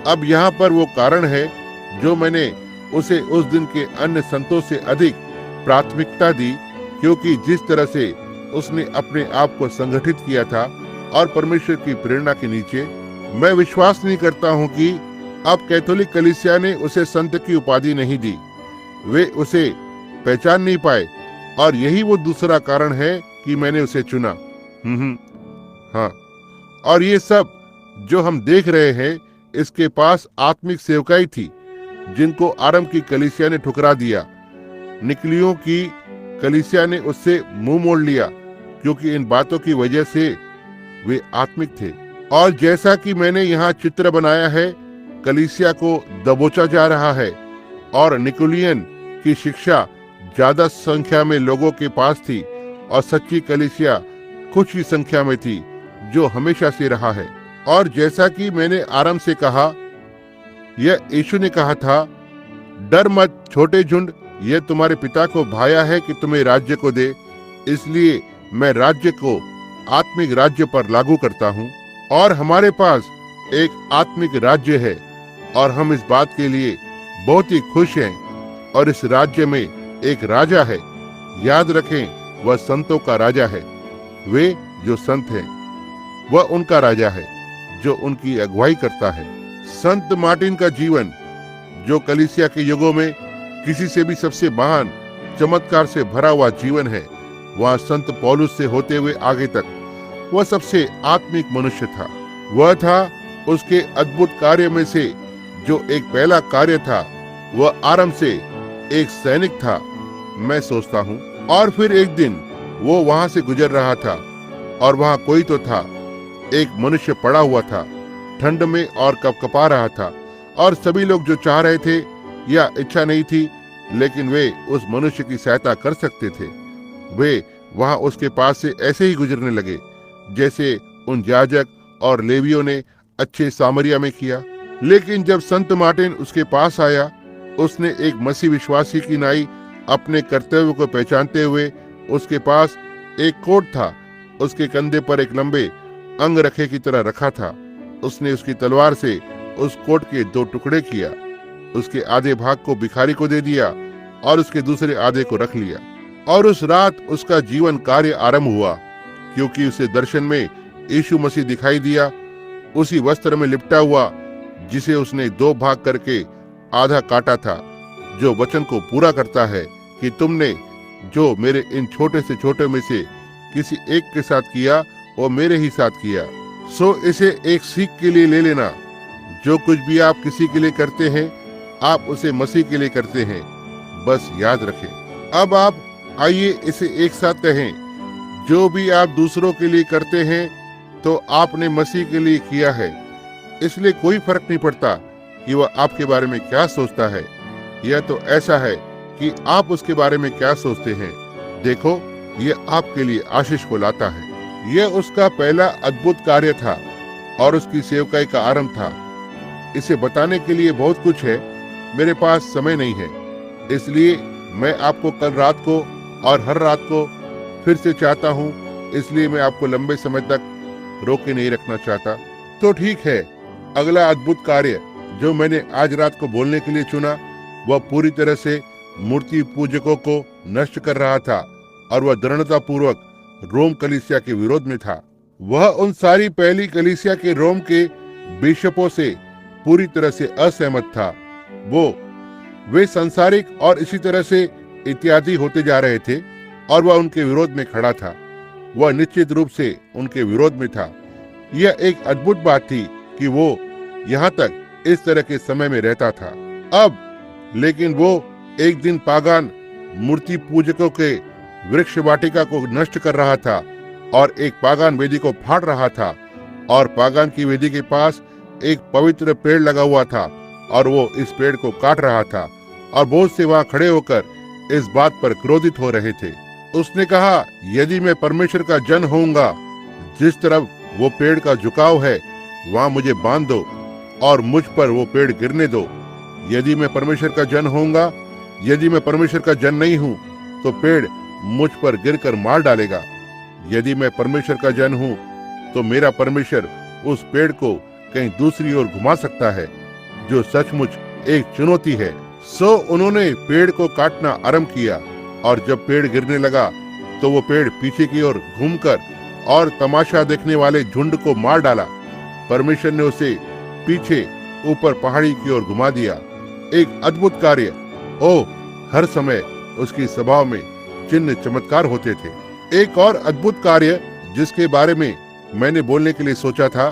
अब यहाँ पर वो कारण है जो मैंने उसे उस दिन के अन्य संतों से अधिक प्राथमिकता दी, क्योंकि जिस तरह से उसने अपने आप को संगठित किया था और परमेश्वर की प्रेरणा के नीचे। मैं विश्वास नहीं करता हूँ कि अब कैथोलिक कलीसिया ने उसे संत की उपाधि नहीं दी। वे उसे पहचान नहीं पाए, और यही वो दूसरा कारण है कि मैंने उसे चुना। हाँ, और ये सब जो हम देख रहे हैं, इसके पास आत्मिक सेवकाई थी जिनको आरंभ की कलीसिया ने ठुकरा दिया। निकलियों की कलीसिया ने उससे मुंह मोड़ लिया, क्योंकि इन बातों की वजह से वे आत्मिक थे। और जैसा कि मैंने यहाँ चित्र बनाया है, कलीसिया को दबोचा जा रहा है, और निकोलियन की शिक्षा ज्यादा संख्या में लोगों के पास थी, और सच्ची कलीसिया कुछ ही संख्या में थी, जो हमेशा से रहा है। और जैसा कि मैंने आरंभ से कहा, यह यीशु ने कहा था, डर मत छोटे झुंड, यह तुम्हारे पिता को भाया है कि तुम्हें राज्य को दे, इसलिए मैं राज्य को आत्मिक राज्य पर लागू करता हूँ। और हमारे पास एक आत्मिक राज्य है और हम इस बात के लिए बहुत ही खुश हैं। और इस राज्य में एक राजा है, याद रखें वह संतों का राजा है। वे जो संत हैं वह उनका राजा है जो उनकी अगुवाई करता है। संत मार्टिन का जीवन, जो कलीसिया के युगों में किसी से भी सबसे महान चमत्कार से भरा हुआ जीवन है, वह संत पौलुस से होते हुए आगे तक वह सबसे आत्मिक मनुष्य था। वह था उसके अद्भुत कार्य में से जो एक पहला कार्य था, वह आरंभ से एक सैनिक था, मैं सोचता हूँ। और फिर एक दिन वो वहां से गुजर रहा था और वहां कोई तो था, एक मनुष्य पड़ा हुआ था ठंड में और कपकपा रहा था, और सभी लोग जो चाह रहे थे या इच्छा नहीं थी, लेकिन वे उस मनुष्य की सहायता कर सकते थे, वे वहां उसके पास से ऐसे ही गुजरने लगे जैसे उन याजक और लेवियों ने अच्छे सामरिया में किया। लेकिन जब संत मार्टिन उसके पास आया, उसने एक मसीह विश्वासी की नाई अपने कर्तव्य को पहचानते हुए, उसके पास एक कोट था, उसके कंधे पर एक लंबे अंगरखे की तरह रखा था। उसने उसकी तलवार से उस कोट के 2 टुकड़े किया, उसके आधे भाग को भिखारी को दे दिया और उसके दूसरे आधे को रख लिया। और उस रात उसका जीवन कार्य आरंभ हुआ, क्योंकि उसे दर्शन में यीशु मसीह दिखाई दिया, उसी वस्त्र में लिपटा हुआ जिसे उसने 2 भाग करके आधा काटा था, जो वचन को पूरा करता है कि तुमने जो मेरे इन छोटे से छोटे में से किसी एक के साथ किया, वो मेरे ही साथ किया। सो इसे एक सीख के लिए ले लेना, जो कुछ भी आप किसी के लिए करते हैं, आप उसे मसीह के लिए करते हैं, बस याद रखें। अब आप आइए इसे एक साथ कहें, जो भी आप दूसरों के लिए करते हैं तो आपने मसीह के लिए किया है। इसलिए कोई फर्क नहीं पड़ता कि वह आपके बारे में क्या सोचता है, यह तो ऐसा है कि आप उसके बारे में क्या सोचते हैं। देखो, यह आपके लिए आशीष को लाता है। यह उसका पहला अद्भुत कार्य था और उसकी सेवकाई का आरंभ था। इसे बताने के लिए बहुत कुछ है, मेरे पास समय नहीं है, इसलिए मैं आपको कल रात को और हर रात को फिर से चाहता हूँ, इसलिए मैं आपको लंबे समय तक रोके नहीं रखना चाहता। तो ठीक है, अगला अद्भुत कार्य जो मैंने आज रात को बोलने के लिए चुना, वह पूरी तरह से मूर्ति पूजकों को नष्ट कर रहा था और वह दृढ़ता पूर्वक रोम कलीसिया के विरोध में था। वह उन सारी पहली कलीसिया के रोम के बिशपों से पूरी तरह से असहमत था। वे संसारिक और इसी तरह से इत्यादि होते जा रहे थे और वह उनके विरोध में खड़ा था। वह निश्चित रूप से उनके विरोध में था। यह एक अद्भुत बात थी कि वो यहाँ तक इस तरह के समय में रहता था। अब लेकिन वो एक दिन पागान मूर्ति पूजकों के वृक्ष वाटिका को नष्ट कर रहा था और एक पागान वेदी को फाड़ रहा था, और पागान की वेदी के पास एक पवित्र पेड़ लगा हुआ था और वो इस पेड़ को काट रहा था, और बहुत से वहां खड़े होकर इस बात पर क्रोधित हो रहे थे। उसने कहा, यदि मैं परमेश्वर का जन होऊंगा, जिस तरफ वो पेड़ का झुकाव है वहां मुझे बांध दो और मुझ पर वो पेड़ गिरने दो। यदि मैं परमेश्वर का जन होऊंगा, यदि मैं परमेश्वर का जन नहीं हूँ तो पेड़ मुझ पर गिरकर मार डालेगा। यदि मैं परमेश्वर का जन हूँ तो मेरा परमेश्वर उस पेड़ को कहीं दूसरी ओर घुमा सकता है, जो सचमुच एक चुनौती है। सो उन्होंने पेड़ को काटना आरंभ किया, और जब पेड़ गिरने लगा तो वो पेड़ पीछे की ओर घूमकर और तमाशा देखने वाले झुंड को मार डाला। परमेश्वर ने उसे पीछे ऊपर पहाड़ी की ओर घुमा दिया। एक अद्भुत कार्य। हर समय उसकी सभाओं में चिन्ह चमत्कार होते थे। एक और अद्भुत कार्य जिसके बारे में मैंने बोलने के लिए सोचा था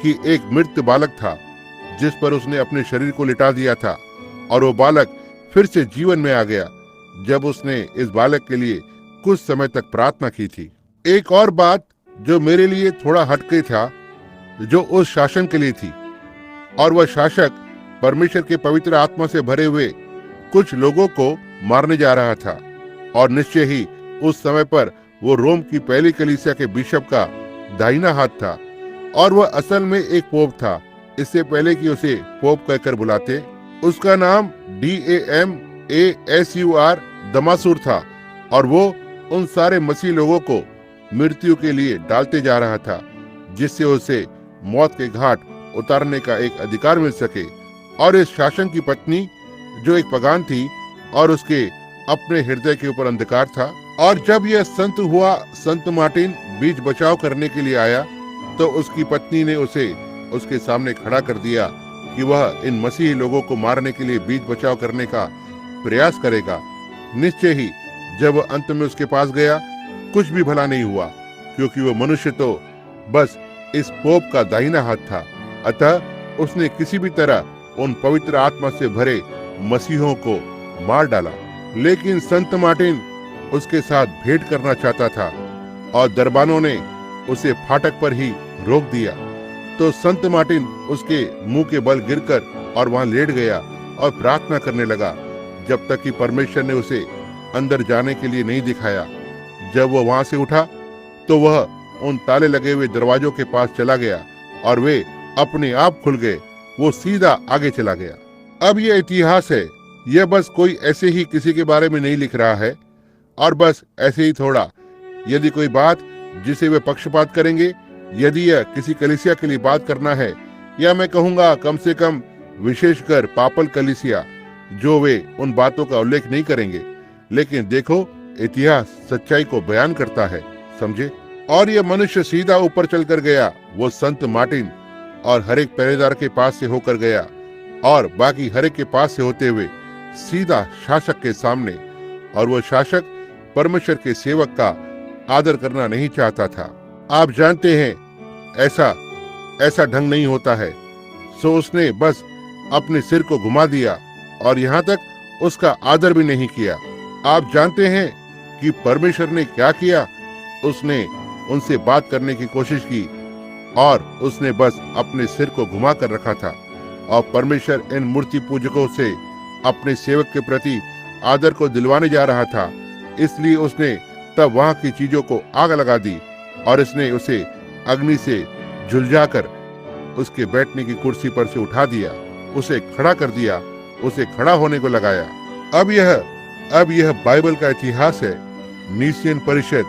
कि एक मृत बालक था जिस पर उसने अपने शरीर को लिटा दिया था, और वो बालक फिर से जीवन में आ गया जब उसने इस बालक के लिए कुछ समय तक प्रार्थना की थी। एक और बात जो मेरे लिए थोड़ा हटके था, जो उस शासन के लिए थी, और वह शासक परमेश्वर के पवित्र आत्मा से भरे हुए कुछ लोगों को मारने जा रहा था, और निश्चय ही उस समय पर वो रोम की पहली कलीसिया के बिशप का दाहिना हाथ था, और वह असल में एक पोप था। इससे पहले कि उसे पोप कहकर बुलाते, उसका नाम DAMASUR दमासुर था, और वो उन सारे मसीह लोगों को मृत्यु के लिए डालते जा रहा था, जिससे उसे मौत के घाट उतारने का एक अधिकार मिल सके। और इस शासक की पत्नी जो एक पगान थी और उसके अपने हृदय के ऊपर अंधकार था। और जब यह संत हुआ संत मार्टिन बीच बचाव करने के लिए आया तो उसकी पत्नी ने उसे उसके सामने खड़ा कर दिया कि वह इन मसीही लोगों को मारने के लिए बीच बचाव करने का प्रयास करेगा। निश्चय ही जब वह अंत में उसके पास गया, कुछ भी भला नहीं हुआ, क्योंकि वह मनुष्य तो बस इस पोप का दाहिना हाथ था। अतः उसने किसी भी तरह उन पवित्र आत्मा से भरे मसीहों को मार डाला। लेकिन संत मार्टिन उसके साथ भेंट करना चाहता था और दरबानों ने उसे फाटक पर ही रोक दिया। तो संत मार्टिन उसके मुंह के बल गिरकर और वहां लेट गया और प्रार्थना करने लगा, जब तक कि परमेश्वर ने उसे अंदर जाने के लिए नहीं दिखाया। जब वह वहां से उठा तो वह उन ताले लगे हुए दरवाजों के पास चला गया और वे अपने आप खुल गए। वो सीधा आगे चला गया। अब यह इतिहास है, यह बस कोई ऐसे ही किसी के बारे में नहीं लिख रहा है और बस ऐसे ही थोड़ा। यदि कोई बात जिसे वे पक्षपात करेंगे, यदि यह किसी कलीसिया के लिए बात करना है, या मैं कहूंगा कम से कम विशेषकर पापल कलीसिया, जो वे उन बातों का उल्लेख नहीं करेंगे। लेकिन देखो, इतिहास सच्चाई को बयान करता है, समझे। और यह मनुष्य सीधा ऊपर चलकर गया, वो संत मार्टिन, और हर एक पहरेदार के पास से होकर गया और बाकी हर एक के पास से होते हुए सीधा शासक के सामने। और वो शासक परमेश्वर के सेवक का आदर करना नहीं चाहता था। आप जानते हैं ऐसा ढंग नहीं होता है। सो उसने बस अपने सिर को घुमा दिया और यहाँ तक उसका आदर भी नहीं किया। आप जानते हैं कि परमेश्वर ने क्या किया? उसने उनसे बात करने की कोशिश की और उसने बस अपने सिर को घुमा कर रखा था। और परमेश्वर इन मूर्ति पूजकों से अपने सेवक के प्रति आदर को दिलवाने जा रहा था। इसलिए उसने तब वहां की चीजों को आग लगा दी और इसने उसे अग्नि से झुलझाकर उसके बैठने की कुर्सी पर से उठा दिया, उसे खड़ा कर दिया, उसे खड़ा होने को लगाया। अब यह बाइबल का इतिहास है। नीसियन परिषद,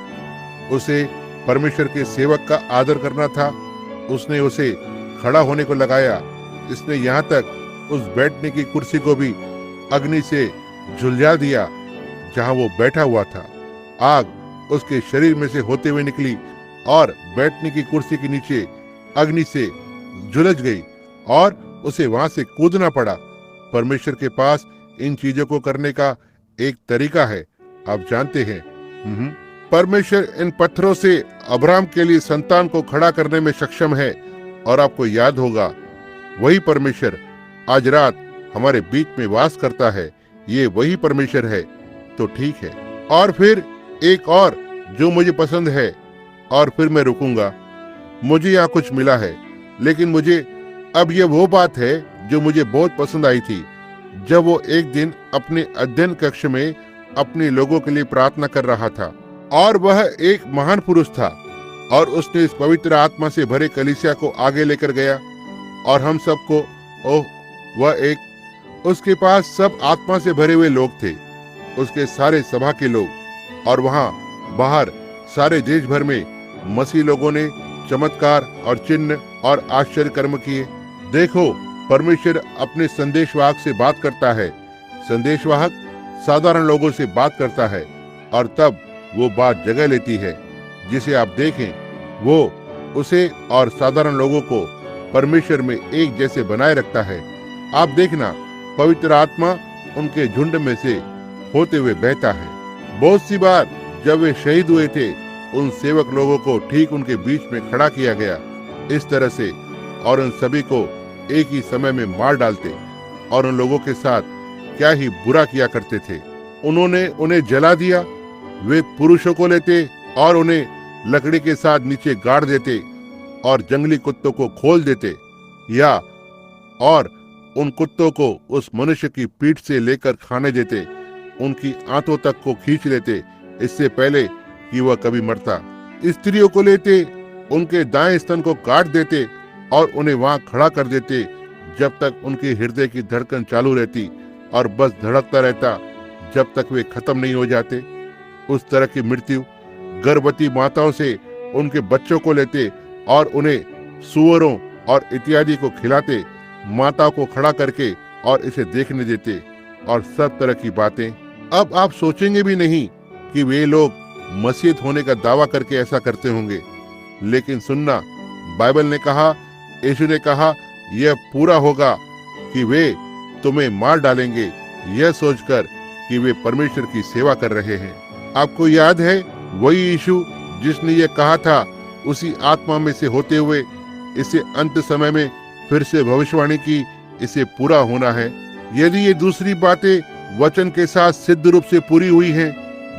उसे परमेश्वर के सेवक का आदर करना था, उसने उसे खड़ा होने को लगाया। इसने यहाँ तक उस बैठने की कुर्सी को भी अग्नि से झुलझा दिया जहां वो बैठा हुआ था। आग उसके शरीर में से होते हुए निकली और बैठने की कुर्सी के नीचे अग्नि से झुलस गई और उसे वहां से कूदना पड़ा। परमेश्वर के पास इन चीजों को करने का एक तरीका है, आप जानते हैं। परमेश्वर इन पत्थरों से अब्राहम के लिए संतान को खड़ा करने में सक्षम है। और आपको याद होगा, वही परमेश्वर आज रात हमारे बीच में वास करता है। ये वही परमेश्वर है। तो ठीक है। और फिर एक और जो मुझे पसंद है, और फिर मैं रुकूंगा। मुझे यहाँ कुछ मिला है, लेकिन मुझे अब ये वो बात है जो मुझे बहुत पसंद आई थी जब वो एक दिन अपने अध्ययन कक्ष में अपने लोगों के लिए प्रार्थना कर रहा था। और वह एक महान पुरुष था और उसने इस पवित्र आत्मा से भरे कलीसिया को आगे लेकर गया और हम सबको, उसके पास सब आत्मा से भरे हुए लोग थे, उसके सारे सभा के लोग, और वहां बाहर सारे देश भर में मसीह लोगों ने चमत्कार और चिन्ह और आश्चर्य कर्म किए। देखो, परमेश्वर अपने संदेशवाहक से बात करता है। संदेशवाहक साधारण लोगों से बात करता है और तब वो बात जगह लेती है। जिसे आप देखें, वो उसे और साधारण लोगों को परमेश्वर में एक जैसे बनाए रखता है। आप देखना, पवित्र आत्मा उनके झुंड में से होते हुए बहता है। बहुत सी बार जब वे शहीद हुए थे, उन सेवक लोगों को ठीक उनके बीच में खड़ा किया गया इस तरह से, और उन सभी को एक ही समय में मार डालते और उन लोगों के साथ क्या ही बुरा किया करते थे। उन्होंने उन्हें जला दिया। वे पुरुषों को लेते और उन्हें लकड़ी के साथ नीचे गाड़ देते और जंगली कुत्तों को खोल देते, या और उन कुत्तों को उस मनुष्य की पीठ से लेकर खाने देते, उनकी आंतों तक को खींच लेते इससे पहले कि वह कभी मरता। स्त्रियों को लेते, उनके दाएं स्तन को काट देते और उन्हें वहां खड़ा कर देते जब तक उनके हृदय की धड़कन चालू रहती और बस धड़कता रहता जब तक वे खत्म नहीं हो जाते। उस तरह की मृत्यु। गर्भवती माताओं से उनके बच्चों को लेते और उन्हें सुअरों और इत्यादि को खिलाते माता को खड़ा करके और इसे देखने देते और सब तरह की बातें। अब आप सोचेंगे भी नहीं कि वे लोग मसीह होने का दावा करके ऐसा करते होंगे। लेकिन सुनना, बाइबल ने कहा, यीशु ने कहा, यह पूरा होगा कि वे तुम्हें मार डालेंगे, यह सोचकर कि वे परमेश्वर की सेवा कर रहे हैं। आपको याद है, वही यीशु जिसने ये कहा था, उसी आत्मा में से होते हुए इसे अंत समय में फिर से भविष्यवाणी की, इसे पूरा होना है। यदि ये दूसरी बातें वचन के साथ सिद्ध रूप से पूरी हुई हैं,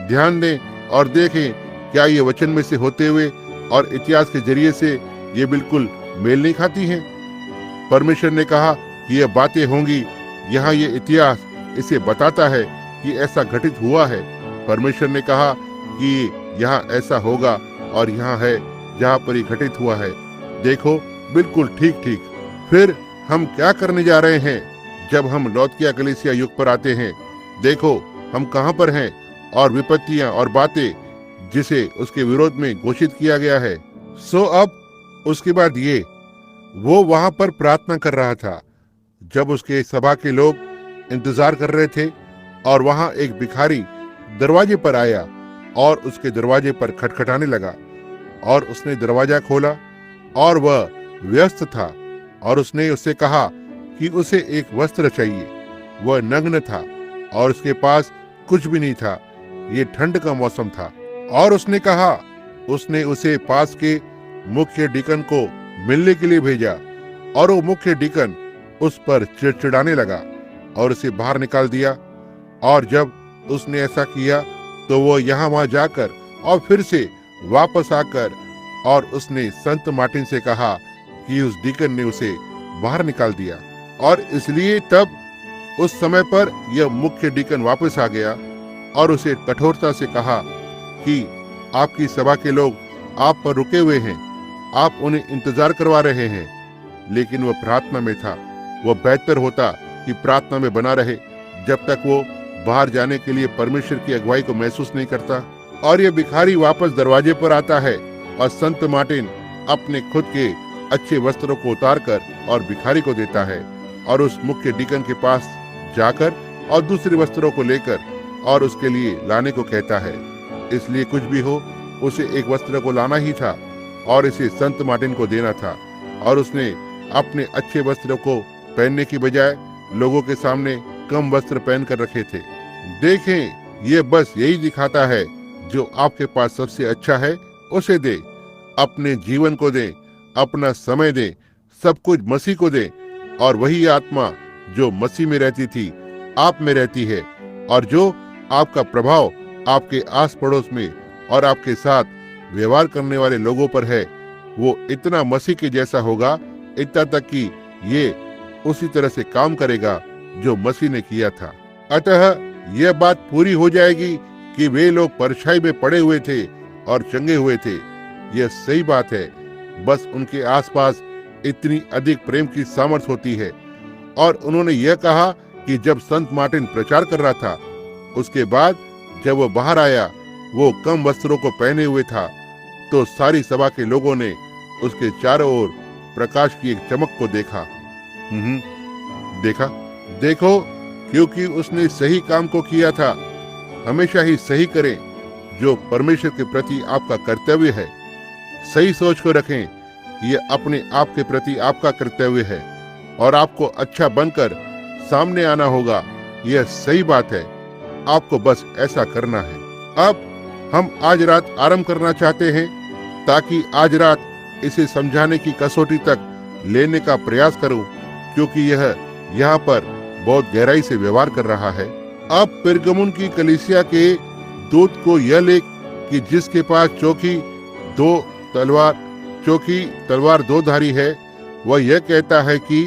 ध्यान दें और देखें क्या ये वचन में से होते हुए और इतिहास के जरिए से ये बिल्कुल मेल नहीं खाती हैं। परमेश्वर ने कहा कि ये बातें होंगी, यहाँ ये इतिहास इसे बताता है कि ऐसा घटित हुआ है। परमेश्वर ने कहा कि यहाँ ऐसा होगा और यहाँ है जहाँ पर ये घटित हुआ है। देखो, बिल्कुल ठीक ठीक। फिर हम क्या करने जा रहे हैं जब हम लौदकिया कलीसिया युग पर आते हैं? देखो हम कहाँ पर हैं और विपत्तियां और बातें जिसे उसके विरोध में घोषित किया गया है। अब उसके बाद वो वहां पर प्रार्थना कर रहा था जब उसके सभा के लोग इंतजार कर रहे थे, और वहां एक भिखारी दरवाजे पर आया और उसके दरवाजे पर खटखटाने लगा। और उसने दरवाजा खोला और वह व्यस्त था, और उसने उससे कहा कि उसे एक वस्त्र चाहिए। वह नग्न था और उसके पास कुछ भी नहीं था। ये ठंड का मौसम था। और उसने कहा, उसने उसे पास के मुख्य डीकन को मिलने के लिए भेजा, और वो मुख्य डीकन उस पर चिड़चिड़ाने लगा और उसे बाहर निकाल दिया। और जब उसने ऐसा किया तो वो यहाँ वहां जाकर और फिर से वापस आकर और उसने संत मार्टिन से कहा कि उस डीकन ने उसे बाहर निकाल दिया। और इसलिए तब उस समय पर यह मुख्य डीकन वापस आ गया और उसे कठोरता से कहा कि आपकी सभा के लोग आप पर रुके हुए हैं, आप उन्हें इंतजार करवा रहे हैं। लेकिन वह प्रार्थना में था। वह बेहतर होता कि प्रार्थना में बना रहे जब तक वो बाहर जाने के लिए परमेश्वर की अगुवाई को महसूस नहीं करता। और यह भिखारी वापस दरवाजे पर आता है और संत मार्टिन अपने खुद के अच्छे वस्त्रों को उतारकर और भिखारी को देता है और उस मुख्य डीकन के पास जाकर और दूसरे वस्त्रों को लेकर और उसके लिए लाने को कहता है। इसलिए कुछ भी हो, उसे एक वस्त्र को लाना ही था और इसे संत मार्टिन को देना था। और उसने अपने अच्छे वस्त्रों को पहनने की बजाय लोगों के सामने कम वस्त्र पहन कर रखे थे। देखें, ये बस यही दिखाता है, जो आपके पास सबसे अच्छा है उसे दे, अपने जीवन को दे, अपना समय दे, सब कुछ मसीह को दे। और वही आत्मा जो मसीह में रहती थी आप में रहती है, और जो आपका प्रभाव आपके आस पड़ोस में और आपके साथ व्यवहार करने वाले लोगों पर है, वो इतना मसीह के जैसा होगा, इतना तक कि ये उसी तरह से काम करेगा जो मसीह ने किया था। अतः यह बात पूरी हो जाएगी कि वे लोग परछाई में पड़े हुए थे और चंगे हुए थे। यह सही बात है, बस उनके आसपास इतनी अधिक प्रेम की सामर्थ होती है। और उन्होंने यह कहा कि जब संत मार्टिन प्रचार कर रहा था, उसके बाद जब वो बाहर आया, वो कम वस्त्रों को पहने हुए था, तो सारी सभा के लोगों ने उसके चारों ओर प्रकाश की एक चमक को देखा। देखो, क्योंकि उसने सही काम को किया था। हमेशा ही सही करें जो परमेश्वर के प्रति आपका कर्तव्य है। सही सोच को रखें, यह अपने आप के प्रति आपका कर्तव्य है और आपको अच्छा बनकर सामने आना होगा। यह सही बात है, आपको बस ऐसा करना है। अब हम आज रात आरंभ करना चाहते हैं ताकि आज रात इसे समझाने की कसौटी तक लेने का प्रयास करूं, क्योंकि यह यहाँ पर बहुत गहराई से व्यवहार कर रहा है। अब पेरगमुन की कलीसिया के दूत को यह लेख कि जिसके पास चौकी तलवार दो धारी है, वह यह कहता है कि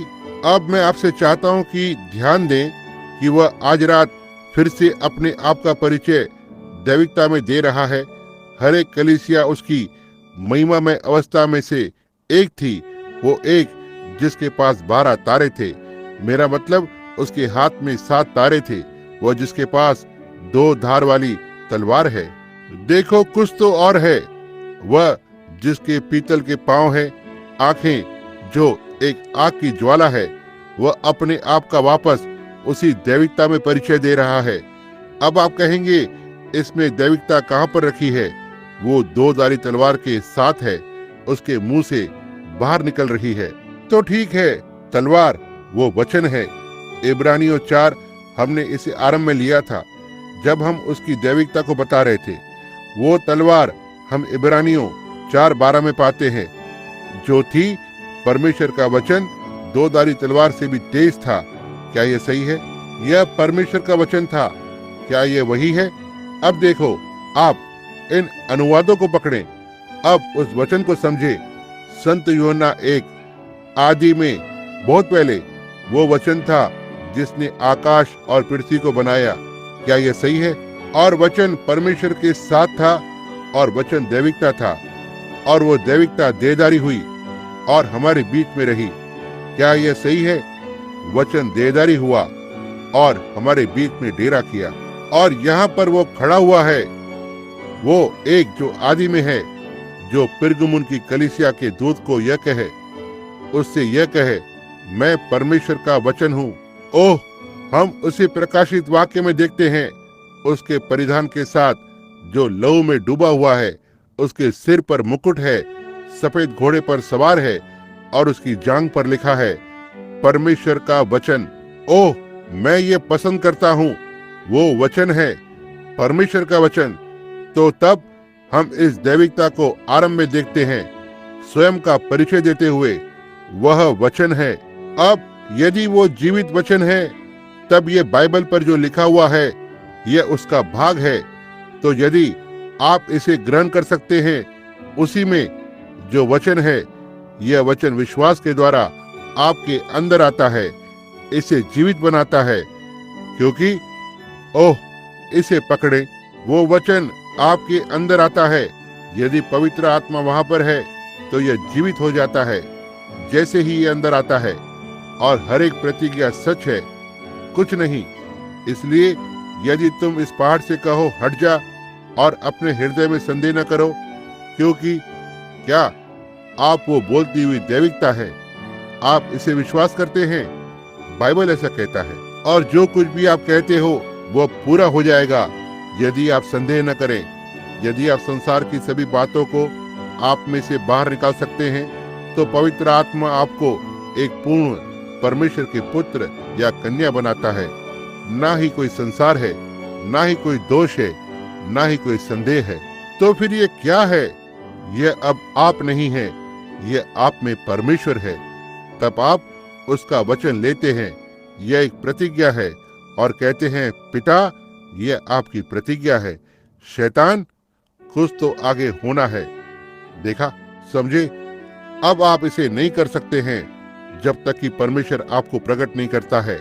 अब मैं आपसे चाहता हूं कि ध्यान दें कि वह आज रात फिर से अपने आप का परिचय दैविकता में दे रहा है। हर एक कलीसिया उसकी महिमा में अवस्था में से एक थी, वो एक जिसके पास 12 तारे थे। मेरा मतलब उसके हाथ में 7 तारे थे। वह जिसके पास 2 धार वाली तलवार है। देखो, कुछ तो और है। वह जिसके पीतल के पांव है, आंखें जो एक आग की ज्वाला है, वह अपने आप का वापस उसी दैविकता में परिचय दे रहा है। अब आप कहेंगे, इसमें दैविकता कहाँ पर रखी है? वो दो धारी तलवार के साथ है, उसके मुंह से बाहर निकल रही है। तो ठीक है, तलवार वो वचन है। इब्रानियों 4 हमने इसे आरंभ में लिया था जब हम उसकी दैविकता को बता रहे थे। वो तलवार हम इब्रानियों 4:12 में पाते हैं, जो थी परमेश्वर का वचन, दो धारी तलवार से भी तेज था। क्या यह सही है? यह परमेश्वर का वचन था। क्या यह वही है? अब देखो, आप इन अनुवादों को पकड़ें, अब उस वचन को समझे। संत यूहन्ना 1, आदि में बहुत पहले वो वचन था जिसने आकाश और पृथ्वी को बनाया। क्या यह सही है? और वचन परमेश्वर के साथ था और वचन दैविकता था, और वो दैविकता देहधारी हुई और हमारे बीच में रही। क्या यह सही है? वचन देहधारी हुआ और हमारे बीच में डेरा किया, और यहाँ पर वो खड़ा हुआ है, वो एक जो आदि में है, जो पिरगमुन की कलीसिया के दूत को यह कहे, उससे यह कहे, मैं परमेश्वर का वचन हूँ। ओह, हम उसे प्रकाशित वाक्य में देखते हैं, उसके परिधान के साथ जो लहू में डूबा हुआ है, उसके सिर पर मुकुट है, सफेद घोड़े पर सवार है, और उसकी जांघ पर लिखा है परमेश्वर का वचन। ओह, मैं ये पसंद करता हूँ, वो वचन है, परमेश्वर का वचन। तो तब हम इस दैविकता को आरंभ में देखते हैं, स्वयं का परिचय देते हुए, वह वचन है। अब यदि वो जीवित वचन है, तब ये बाइबल पर जो लिखा हुआ है, यह उसका भाग है। तो यदि आप इसे ग्रहण कर सकते हैं, उसी में जो वचन है, यह वचन विश्वास के द्वारा आपके अंदर आता है, इसे जीवित बनाता है। क्योंकि ओह, इसे पकड़े, वो वचन आपके अंदर आता है। यदि पवित्र आत्मा वहां पर है, तो यह जीवित हो जाता है जैसे ही ये अंदर आता है, और हर एक प्रतिज्ञा सच है, कुछ नहीं। इसलिए यदि तुम इस पहाड़ से कहो हट जा, और अपने हृदय में संदेह न करो, क्योंकि क्या आप वो बोलती हुई दैविकता है, आप इसे विश्वास करते हैं? बाइबल ऐसा कहता है, और जो कुछ भी आप कहते हो वो पूरा हो जाएगा यदि आप संदेह न करें। यदि आप संसार की सभी बातों को आप में से बाहर निकाल सकते हैं, तो पवित्र आत्मा आपको एक पूर्ण परमेश्वर के पुत्र या कन्या बनाता है। ना ही कोई संसार है, ना ही कोई दोष है, ना ही कोई संदेह है। तो फिर ये क्या है? यह अब आप नहीं है, यह आप में परमेश्वर है। तब आप उसका वचन लेते हैं, यह एक प्रतिज्ञा है, और कहते हैं, पिता, यह आपकी प्रतिज्ञा है। शैतान, कुछ तो आगे होना है। देखा, समझे? अब आप इसे नहीं कर सकते हैं जब तक कि परमेश्वर आपको प्रकट नहीं करता है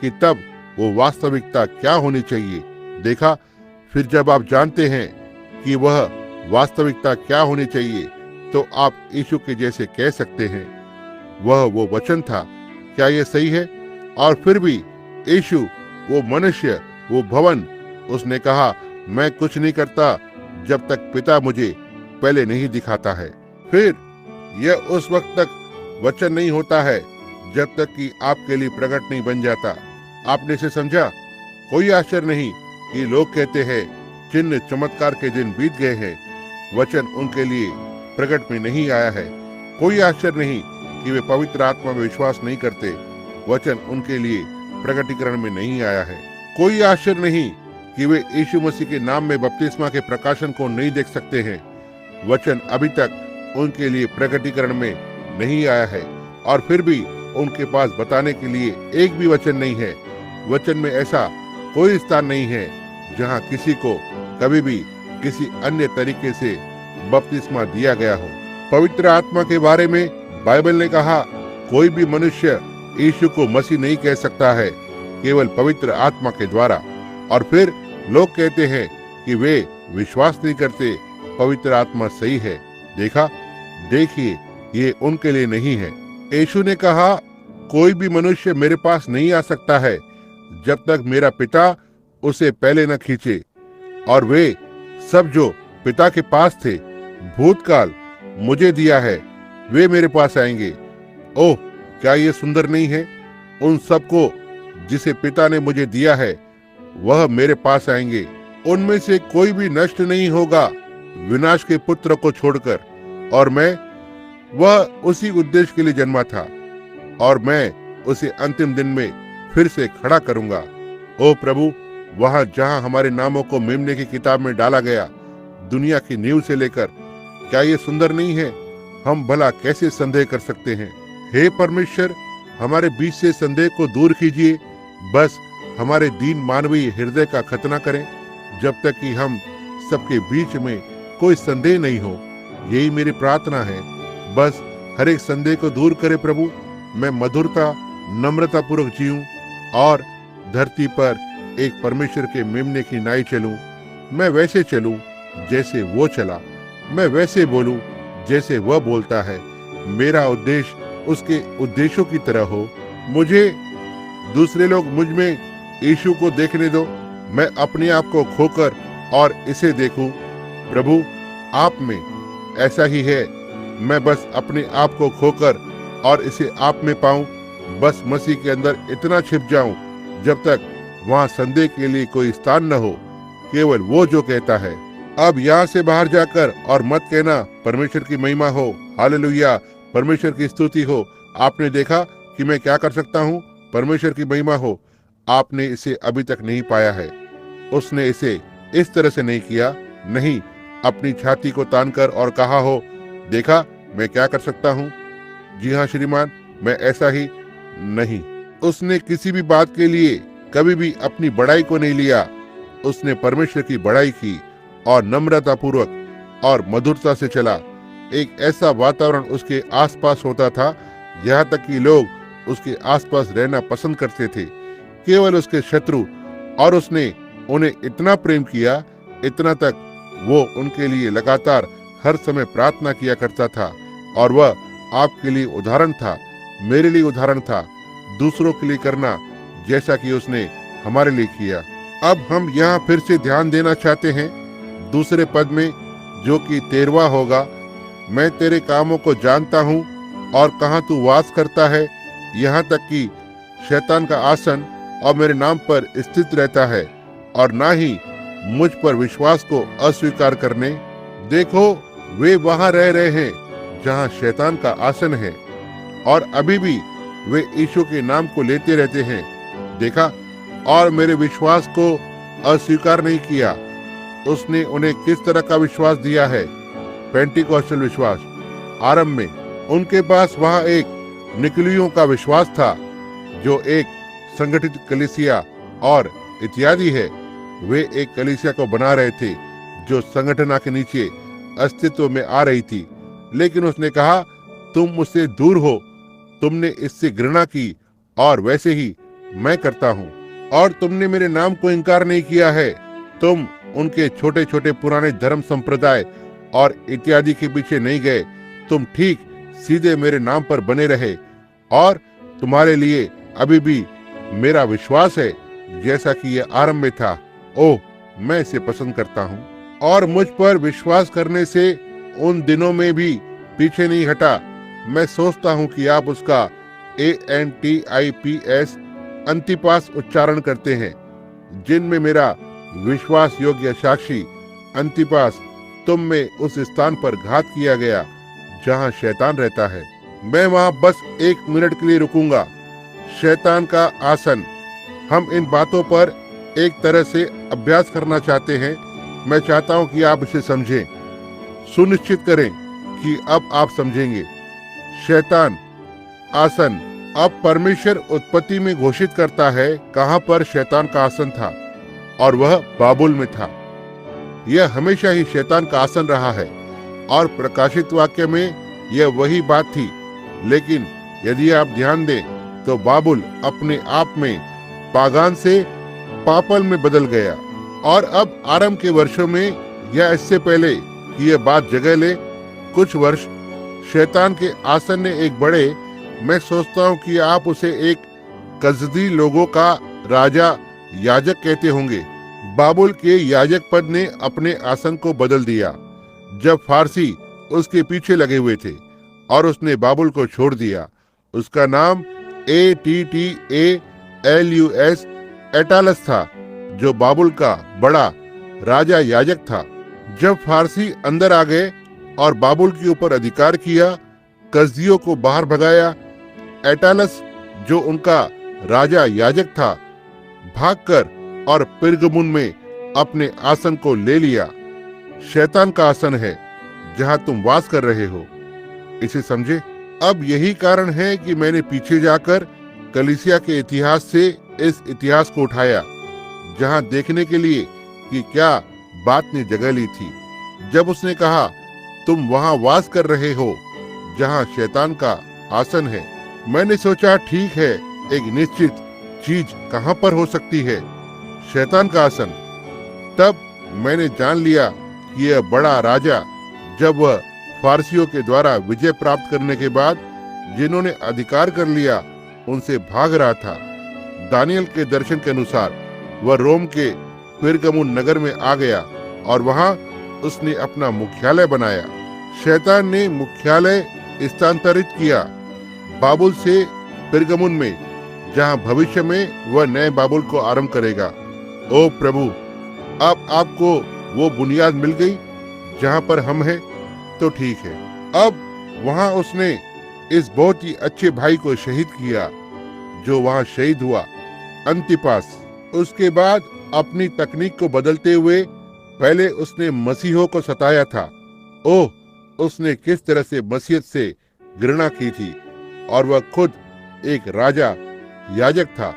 कि तब वो वास्तविकता क्या होनी चाहिए। देखा, फिर जब आप जानते हैं कि वह वास्तविकता क्या होनी चाहिए, तो आप यीशु के जैसे कह सकते हैं, वह वो वचन था। क्या यह सही है? और फिर भी यीशु, वो मनुष्य, वो भवन, उसने कहा, मैं कुछ नहीं करता जब तक पिता मुझे पहले नहीं दिखाता है। फिर यह उस वक्त तक वचन नहीं होता है जब तक कि आपके लिए प्रकट नहीं बन जाता। आपने इसे समझा? कोई आश्चर्य नहीं कि लोग कहते हैं, चिन्ह चमत्कार के दिन बीत गए हैं, वचन उनके लिए प्रकट में नहीं आया है। कोई आश्चर्य नहीं कि वे पवित्र आत्मा में विश्वास नहीं करते, वचन उनके लिए प्रकटीकरण में नहीं आया है। कोई आश्चर्य नहीं कि वे यीशु मसीह के नाम में बपतिस्मा के प्रकाशन को नहीं देख सकते हैं, वचन अभी तक उनके लिए प्रकटीकरण में नहीं आया है। और फिर भी उनके पास बताने के लिए एक भी वचन नहीं है। वचन में ऐसा कोई स्थान नहीं है जहां किसी को कभी भी किसी अन्य तरीके से बपतिस्मा दिया गया हो। पवित्र आत्मा के बारे में बाइबल ने कहा, कोई भी मनुष्य यीशु को मसीह नहीं कह सकता है, केवल पवित्र आत्मा के द्वारा। और फिर लोग कहते हैं कि वे विश्वास नहीं करते, पवित्र आत्मा सही है। देखा, देखिए, ये उनके लिए नहीं है। यीशु ने कहा, कोई भी मनुष्य मेरे पास नहीं आ सकता है जब तक मेरा पिता उसे पहले न खींचे। और वे सब जो पिता के पास थे, भूतकाल मुझे दिया है, वे मेरे पास आएंगे। ओह, क्या ये सुंदर नहीं है? उन सबको जिसे पिता ने मुझे दिया है वह मेरे पास आएंगे। उनमें से कोई भी नष्ट नहीं होगा विनाश के पुत्र को छोड़कर। और वह उसी उद्देश्य के लिए जन्मा था और मैं उसे अंतिम दिन में फिर से खड़ा करूंगा। ओ प्रभु, वहां जहां हमारे नामों को मेमने की किताब में डाला गया दुनिया की नींव से लेकर, क्या ये सुंदर नहीं है? हम भला कैसे संदेह कर सकते हैं? हे परमेश्वर, हमारे बीच से संदेह को दूर कीजिए। बस हमारे दीन मानवीय हृदय का खतना करें जब तक कि हम सबके बीच में कोई संदेह नहीं हो। यही मेरी प्रार्थना है। बस हर एक संदेह को दूर करे प्रभु। मैं मधुरता नम्रता पूर्वक जीऊं और धरती पर एक परमेश्वर के मेमने की नाई चलूं। मैं वैसे चलूं जैसे वो चला, मैं वैसे बोलूं जैसे वह बोलता है। मेरा उद्देश्य उसके उद्देश्यों की तरह हो। मुझे दूसरे लोग मुझ में यीशु को देखने दो। मैं अपने आप को खोकर और इसे देखूं। प्रभु, आप में ऐसा ही है। मैं बस अपने आप को खोकर और इसे आप में पाऊं। बस मसीह के अंदर इतना छिप जाऊं जब तक वहां संदेह के लिए कोई स्थान न हो, केवल वो जो कहता है। अब यहाँ से बाहर जाकर और मत कहना परमेश्वर की महिमा हो, हालेलुया, परमेश्वर की स्तुति हो। आपने देखा कि मैं क्या कर सकता हूँ, परमेश्वर की महिमा हो। आपने इसे अभी तक नहीं पाया है। उसने इसे इस तरह से नहीं किया, नहीं अपनी छाती को तानकर और कहा हो, देखा मैं क्या कर सकता हूँ। जी हाँ श्रीमान, मैं ऐसा ही नहीं। उसने किसी भी बात के लिए कभी भी अपनी बड़ाई को नहीं लिया। उसने परमेश्वर की बड़ाई की और नम्रता पूर्वक और मधुरता से चला। एक ऐसा वातावरण उसके आसपास होता था यहाँ तक कि लोग उसके आसपास रहना पसंद करते थे, केवल उसके शत्रु। और उसने उन्हें इतना प्रेम किया, इतना तक वो उनके लिए लगातार हर समय प्रार्थना किया करता था। और वह आपके लिए उदाहरण था, मेरे लिए उदाहरण था, दूसरों के लिए करना जैसा कि उसने हमारे लिए किया। अब हम यहाँ फिर से ध्यान देना चाहते हैं दूसरे पद में, जो कि 13वां होगा। मैं तेरे कामों को जानता हूँ और कहाँ तू वास करता है, यहाँ तक कि शैतान का आसन और मेरे नाम पर स्थित रहता है, और ना ही मुझ पर विश्वास को अस्वीकार करने। देखो, वे वहां रह रहे हैं जहां शैतान का आसन है, और अभी भी वे यीशु के नाम को लेते रहते हैं। देखा, और मेरे विश्वास को अस्वीकार नहीं किया। उसने उन्हें किस तरह का विश्वास दिया है? पेंटिकॉस्टल विश्वास। आरंभ में उनके पास वहां एक निकलियों का विश्वास था, जो एक संगठित कलीसिया और इत्यादि है। वे एक कलीसिया को बना रहे थे जो संगठना के नीचे अस्तित्व में आ रही थी। लेकिन उसने कहा, तुम मुझसे दूर हो, तुमने इससे घृणा की, और वैसे ही मैं करता हूँ। और तुमने मेरे नाम को इनकार नहीं किया है। तुम उनके छोटे छोटे पुराने धर्म संप्रदाय और इत्यादि के पीछे नहीं गए। तुम ठीक सीधे मेरे नाम पर बने रहे, और तुम्हारे लिए अभी भी मेरा विश्वास है जैसा कि यह आरंभ में था। ओह, मैं इसे पसंद करता हूँ। और मुझ पर विश्वास करने से उन दिनों में भी पीछे नहीं हटा। मैं सोचता हूँ कि आप उसका ANTIPAS अंतिपास उच्चारण करते हैं, जिनमें मेरा विश्वास योग्य साक्षी अंतिपास तुम में उस स्थान पर घात किया गया जहाँ शैतान रहता है। मैं वहाँ बस 1 मिनट के लिए रुकूंगा। शैतान का आसन। हम इन बातों पर एक तरह से अभ्यास करना चाहते हैं। मैं चाहता हूं कि आप इसे समझें। सुनिश्चित करें कि अब आप समझेंगे। शैतान आसन। अब परमेश्वर उत्पत्ति में घोषित करता है कहां पर शैतान का आसन था, और वह बाबुल में था। यह हमेशा ही शैतान का आसन रहा है, और प्रकाशित वाक्य में यह वही बात थी। लेकिन यदि आप ध्यान दें तो बाबुल अपने आप में पागान से पापल में बदल गया। और अब आरंभ के वर्षों में या इससे पहले कि यह बात जगह ले, कुछ वर्ष शैतान के आसन ने एक बड़े, मैं सोचता हूँ कि आप उसे एक कसदी लोगों का राजा याजक कहते होंगे। बाबुल के याजक पद ने अपने आसन को बदल दिया जब फारसी उसके पीछे लगे हुए थे, और उसने बाबुल को छोड़ दिया। उसका नाम ATTALUS एटालस था, जो बाबुल का बड़ा राजा याजक था। जब फारसी अंदर आ गए और बाबुल के ऊपर अधिकार किया, कसदियों को बाहर भगाया, एटालस जो उनका राजा याजक था भागकर और पिरगमुन में अपने आसन को ले लिया। शैतान का आसन है जहां तुम वास कर रहे हो, इसे समझे। अब यही कारण है कि मैंने पीछे जाकर कलीसिया के इतिहास से इस इतिहास को उठाया, जहां देखने के लिए कि क्या बात ने जगह ली थी। जब उसने कहा तुम वहां वास कर रहे हो जहां शैतान का आसन है, मैंने सोचा ठीक है, एक निश्चित चीज कहां पर हो सकती है, शैतान का आसन। तब मैंने जान लिया कि यह बड़ा राजा, जब वह फारसियों के द्वारा विजय प्राप्त करने के बाद जिन्होंने अधिकार कर लिया उनसे भाग रहा था। दानियल के दर्शन के अनुसार वह रोम के पिरगमुन नगर में आ गया और वहां उसने अपना मुख्यालय बनाया। शैतान ने मुख्यालय स्थानांतरित किया बाबुल से पिरगमुन में, जहां भविष्य में वह नए बाबुल को आरंभ करेगा। ओ प्रभु, अब आपको वो बुनियाद मिल गई जहां पर हम हैं, तो ठीक है। अब वहां उसने इस बहुत ही अच्छे भाई को शहीद किया जो वहां शहीद हुआ, अंतिपास। उसके बाद अपनी तकनीक को बदलते हुए पहले उसने मसीहों को सताया था। ओह, उसने किस तरह से मसीहत से घृणा की थी, और वह खुद एक राजा याजक था,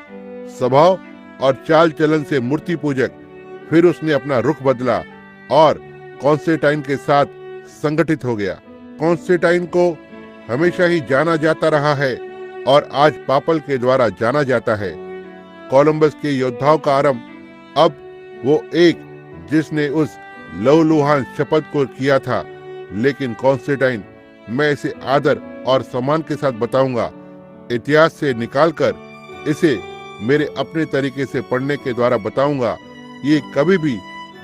स्वभाव और चाल चलन से मूर्ति पूजक। फिर उसने अपना रुख बदला और कॉन्स्टेंटाइन के साथ संगठित हो गया। कॉन्स्टेंटाइन को हमेशा ही जाना जाता रहा है और आज पापल के द्वारा जाना जाता है। कोलंबस के योद्धाओं का आरंभ, अब वो एक जिसने उस लहूलुहान शपथ को किया था। लेकिन कॉन्स्टेंटाइन, मैं इसे आदर और सम्मान के साथ बताऊंगा, इतिहास से निकालकर इसे मेरे अपने तरीके से पढ़ने के द्वारा बताऊंगा, ये कभी भी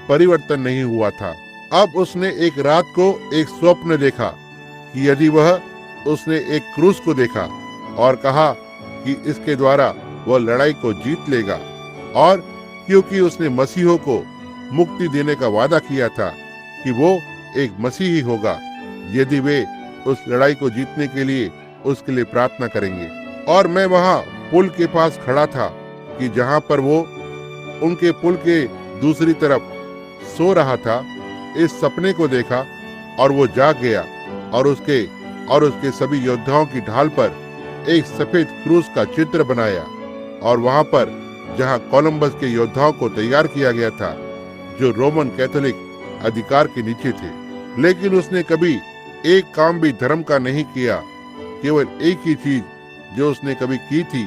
परिवर्तन नहीं हुआ था। अब उसने एक रात को एक स्वप्न देखा कि यदि उसने एक क्रूस को देखा और कहा कि इसके द्वारा वह लड़ाई को जीत लेगा, और क्योंकि उसने मसीहों को मुक्ति देने का वादा किया था कि वो एक मसीही होगा यदि वे उस लड़ाई को जीतने के लिए उसके लिए प्रार्थना करेंगे। और मैं वहां पुल के पास खड़ा था कि जहां पर वो उनके पुल के दूसरी तरफ सो रहा था। इस सपने को देखा और वो जाग गया और उसके सभी योद्धाओं की ढाल पर एक सफेद क्रूस का चित्र बनाया, और वहां पर जहां कोलंबस के योद्धाओं को तैयार किया गया था, जो रोमन कैथोलिक अधिकार के नीचे थे। लेकिन उसने कभी एक काम भी धर्म का नहीं किया। केवल एक ही चीज जो उसने कभी की थी,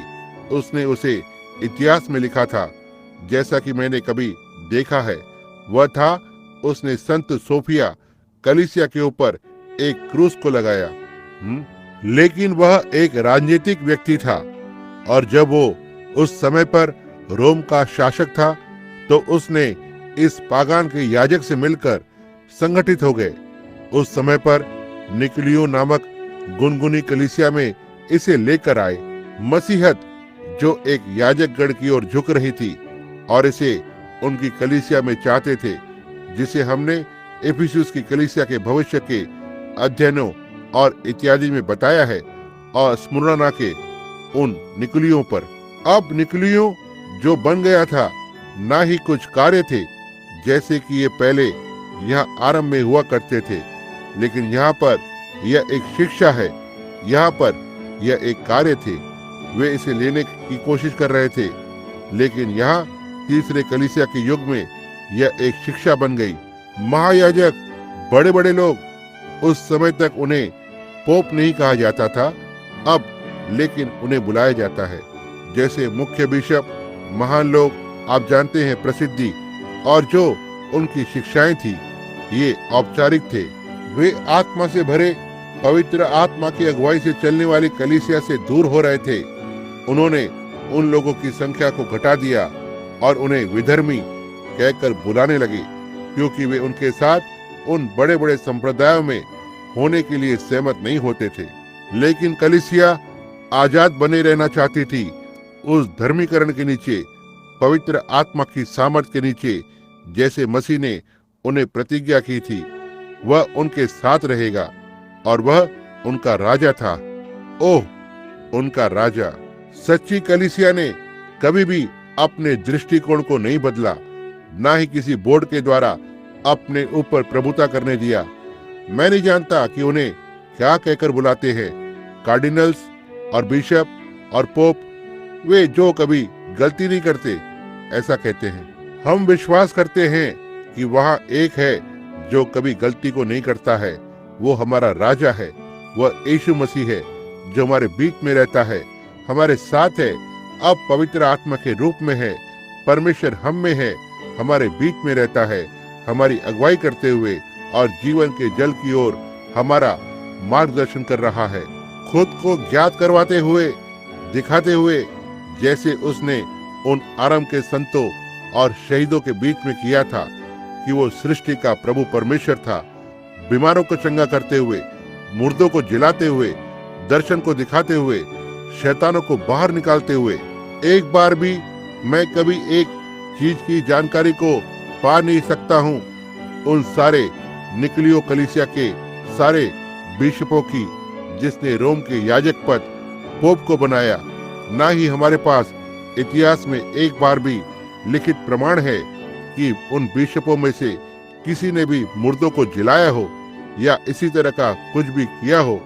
उसने उसे इतिहास में लिखा था जैसा कि मैंने कभी देखा है। वह था, उसने संत सोफिया कलीसिया के ऊपर एक क्रूस को लगाया। लेकिन वह एक राजनीतिक व्यक्ति था, और जब वो उस समय पर रोम का शासक था तो उसने इस पागान के याजक से मिलकर संगठित हो गए। उस समय पर निकलियो नामक गुनगुनी कलीसिया में इसे लेकर आए। मसीहत जो एक याजक गण की ओर झुक रही थी और इसे उनकी कलीसिया में चाहते थे, जिसे हमने इफिसुस की कलीसिया के भविष्य के अध्ययनों और इत्यादि में बताया है, और स्मुरना के उन निकलियों पर। अब निकलियों जो बन गया था, ना ही कुछ कार्य थे जैसे कि ये पहले यहाँ आरंभ में हुआ करते थे, लेकिन यहाँ पर यह एक शिक्षा है, यहाँ पर यह एक कार्य थे। वे इसे लेने की कोशिश कर रहे थे, लेकिन यहाँ तीसरे कलीसिया के युग में यह एक शिक्षा बन गई। महायाजक, बड़े बड़े लोग, उस समय तक उन्हें पोप नहीं कहा जाता था अब, लेकिन उन्हें बुलाया जाता है जैसे मुख्य बिशप, महान लोग, आप जानते हैं, प्रसिद्धि, और जो उनकी शिक्षाएं थी ये औपचारिक थे। वे आत्मा से भरे पवित्र आत्मा की अगुवाई से चलने वाली कलीसिया से दूर हो रहे थे। उन्होंने उन लोगों की संख्या को घटा दिया और उन्हें विधर्मी कहकर बुलाने लगे, क्योंकि वे उनके साथ उन बड़े बड़े संप्रदायों में होने के लिए सहमत नहीं होते थे। लेकिन कलीसिया आजाद बने रहना चाहती थी, उस धर्मीकरण के नीचे, पवित्र आत्मा की सामर्थ के नीचे, जैसे मसीह ने उन्हें प्रतिज्ञा की थी, वह उनके साथ रहेगा और वह उनका राजा था। ओह, उनका राजा। सच्ची कलीसिया ने कभी भी अपने दृष्टिकोण को नहीं बदला, ना ही किसी बोर्ड के द्वारा अपने ऊपर प्रभुता करने दिया। मैं नहीं जानता कि उन्हें क्या कहकर बुलाते हैं, कार्डिनल्स और बिशप और पोप, वे जो कभी गलती नहीं करते, ऐसा कहते हैं। हम विश्वास करते हैं कि वहाँ एक है जो कभी गलती को नहीं करता है, वो हमारा राजा है, वह यीशु मसीह है जो हमारे बीच में रहता है, हमारे साथ है, अब पवित्र आत्मा के रूप में है, परमेश्वर हम में है, हमारे बीच में रहता है, हमारी अगुवाई करते हुए और जीवन के जल की ओर हमारा मार्गदर्शन कर रहा है, खुद को ज्ञात करवाते हुए, दिखाते हुए, जैसे उसने उन आरंभ के संतों और शहीदों के बीच में किया था कि वो सृष्टि का प्रभु परमेश्वर था, बीमारों को चंगा करते हुए, मुर्दों को जिलाते हुए, दर्शन को दिखाते हुए, शैतानों को बाहर निकालते हुए। एक बार भी मैं कभी एक चीज की जानकारी को पा नहीं सकता हूँ उन सारे निकलियो कलीसिया के सारे बिशपों की, जिसने रोम के याजक पद पोप को बनाया। ना ही हमारे पास इतिहास में एक बार भी लिखित प्रमाण है कि उन बिशपों में से किसी ने भी मुर्दों को जिलाया हो या इसी तरह का कुछ भी किया हो,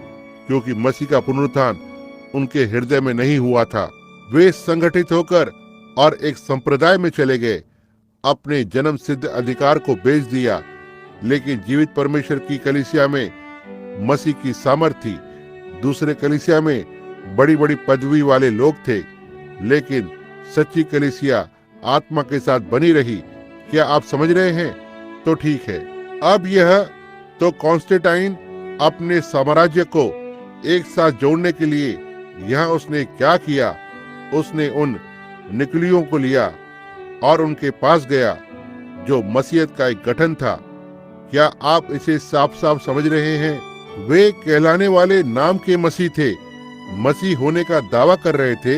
क्योंकि मसीह का पुनरुत्थान उनके हृदय में नहीं हुआ था। वे संगठित होकर और एक संप्रदाय में चले गए, अपने जन्म सिद्ध अधिकार को बेच दिया। लेकिन जीवित परमेश्वर की कलीसिया में मसीह की सामर्थ थी। दूसरे कलीसिया में बड़ी बड़ी पदवी वाले लोग थे, लेकिन सच्ची कलीसिया आत्मा के साथ बनी रही। क्या आप समझ रहे हैं? तो ठीक है। अब यह तो कॉन्स्टेंटाइन अपने साम्राज्य को एक साथ जोड़ने के लिए यहाँ उसने क्या किया, उसने उन निकलियों को लिया और उनके पास गया जो मसीहत का एक गठन था। क्या आप इसे साफ साफ समझ रहे हैं? वे कहलाने वाले नाम के मसीह थे, मसीह होने का दावा कर रहे थे,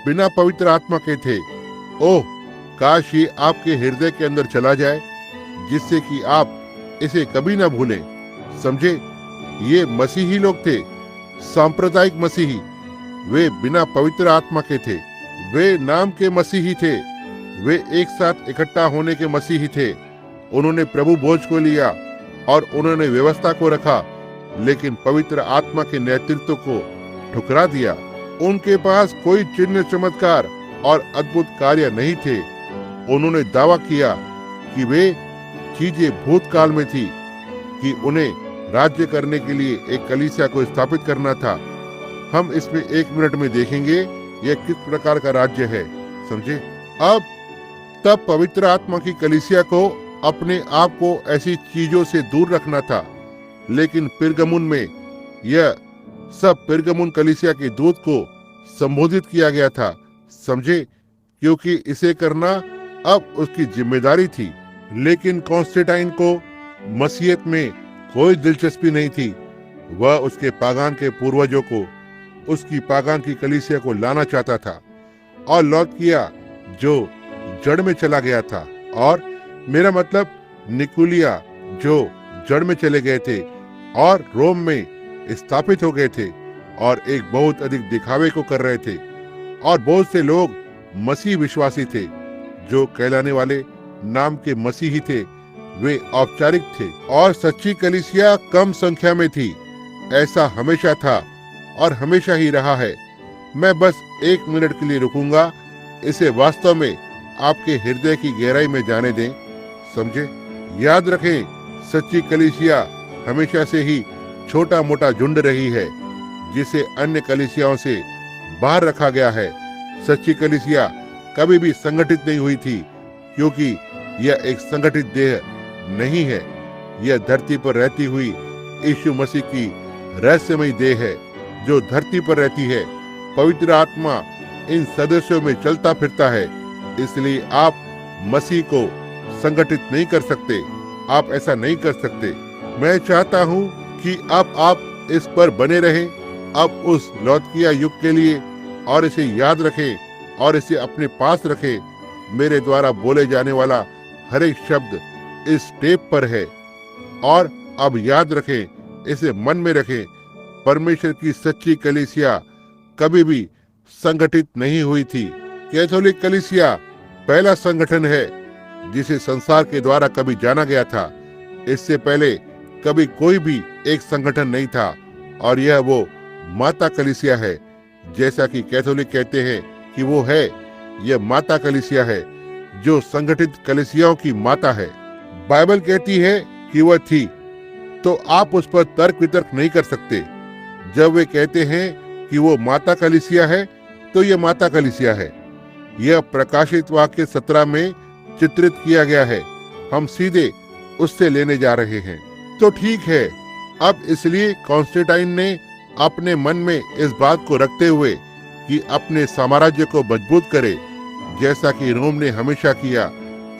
बिना पवित्र आत्मा के थे। ओह, काश ये आपके हृदय के अंदर चला जाए, जिससे कि आप इसे कभी ना भूलें। समझे, ये मसीही लोग थे, सांप्रदायिक मसीही। वे बिना पवित्र आत्मा के थे, वे नाम के मसीही थे, वे एक साथ इकट्ठा होने के मसीही थे। उन्होंने प्रभु भोज को लिया और उन्होंने व्यवस्था को रखा, लेकिन पवित्र आत्मा के नेतृत्व को ठुकरा दिया। उनके पास कोई चिन्ह, चमत्कार और अद्भुत कार्य नहीं थे। उन्होंने दावा किया कि वे चीजें भूतकाल में थी, कि उन्हें राज्य करने के लिए एक कलीसिया को स्थापित करना था। हम इसमें 1 मिनट में देखेंगे यह किस प्रकार का राज्य है, समझे। अब तब पवित्र आत्मा की कलीसिया को अपने आप को ऐसी चीजों से दूर रखना था, लेकिन पिरगमुन में यह सब पिरगमुन कलीसिया के दूत को संबोधित किया गया था, समझे, क्योंकि इसे करना अब उसकी जिम्मेदारी थी। लेकिन कॉन्स्टेंटाइन को मसीहत में कोई दिलचस्पी नहीं थी। वह उसके पागान के पूर्वजों को उसकी पागान की कलीसिया को लाना चाहता था और लौट किया जो जड़ में चला गया था, और मेरा मतलब निकुलिया जो जड़ में चले गए थे और रोम में स्थापित हो गए थे और एक बहुत अधिक दिखावे को कर रहे थे। और बहुत से लोग मसीह विश्वासी थे जो कहलाने वाले नाम के मसीही थे। वे औपचारिक थे और सच्ची कलीसिया कम संख्या में थी। ऐसा हमेशा था और हमेशा ही रहा है। मैं बस 1 मिनट के लिए रुकूंगा, इसे वास्तव में आपके हृदय की गहराई में जाने दें, समझे। याद रखें, सच्ची कलीसिया हमेशा से ही छोटा मोटा झुंड रही है, जिसे अन्य कलीसियाओं से बाहर रखा गया है। सच्ची कलीसिया कभी भी संगठित नहीं हुई थी, क्योंकि यह एक संगठित देह नहीं है। यह धरती पर रहती हुई यीशु मसीह की रहस्यमयी देह है, जो धरती पर रहती है। पवित्र आत्मा इन सदस्यों में चलता फिरता है, इसलिए आप मसीह को संगठित नहीं कर सकते। आप ऐसा नहीं कर सकते। मैं चाहता हूँ कि आप इस पर बने रहें अब उस लौदकिया युग के लिए और इसे याद रखें और इसे अपने पास रखें। मेरे द्वारा बोले जाने वाला हर एक शब्द इस टेप पर है और अब याद रखें, इसे मन में रखें। परमेश्वर की सच्ची कलीसिया कभी भी संगठित नहीं हुई थी। कैथोलिक कलीसिया पहला संगठन है जिसे संसार के द्वारा कभी जाना गया था। इससे पहले कभी कोई भी एक संगठन नहीं था और यह वो माता कलीसिया है। जैसा कि कैथोलिक कहते हैं कि वो है, यह माता कलीसिया है जो संगठित कलीसियाओं की माता है। बाइबल कहती है कि वह थी, तो आप उस पर तर्क वितर्क नहीं कर सकते। जब वे कहते हैं कि वो माता कलीसिया है, तो यह माता कलीसिया है। यह प्रकाशित वाक्य 17 में चित्रित किया गया है। हम सीधे उससे लेने जा रहे हैं। तो ठीक है, अब इसलिए कॉन्स्टेंटाइन ने अपने मन में इस बात को रखते हुए कि अपने साम्राज्य को मजबूत करे, जैसा कि रोम ने हमेशा किया,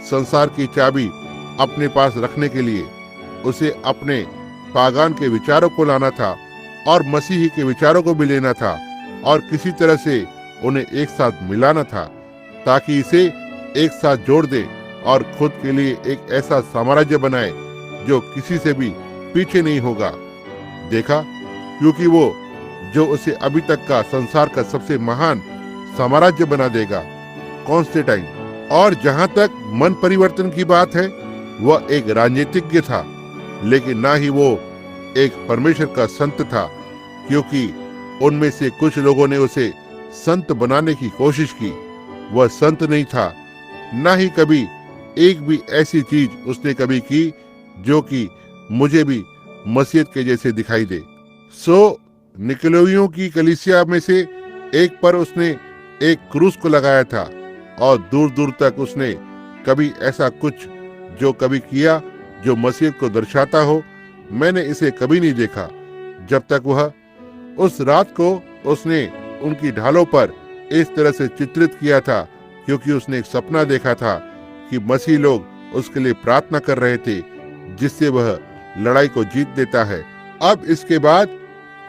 संसार की चाबी अपने पास रखने के लिए उसे अपने पागान के विचारों को लाना था और मसीही के विचारों को भी लेना था और किसी तरह से उन्हें एक साथ मिलाना था, ताकि इसे एक साथ जोड़ दे और खुद के लिए एक ऐसा साम्राज्य बनाए जो किसी से भी पीछे नहीं होगा। देखा, क्योंकि वो जो उसे अभी तक का संसार का सबसे महान साम्राज्य बना देगा, कॉन्स्टेंटाइन। और जहां तक मन परिवर्तन की बात है, वह एक राजनीतिज्ञ था, लेकिन ना ही वो एक परमेश्वर का संत था, क्योंकि उनमें से कुछ लोगों ने उसे संत बनाने की कोशिश की। वह संत नहीं था, ना ही कभी एक भी ऐसी चीज उसने कभी की जो कि मुझे भी मसीहत के जैसे दिखाई दे। निकलोइयों की कलीसिया में से एक पर उसने एक क्रूस को लगाया था और दूर दूर तक उसने कभी ऐसा कुछ जो कभी किया जो मसीहत को दर्शाता हो, मैंने इसे कभी नहीं देखा। जब तक वह उस रात को उसने उनकी ढालों पर इस तरह से चित्रित किया था, क्योंकि उसने एक सपना देखा था कि मसीह लोग उसके लिए प्रार्थना कर रहे थे, जिससे वह लड़ाई को जीत देता है। अब इसके बाद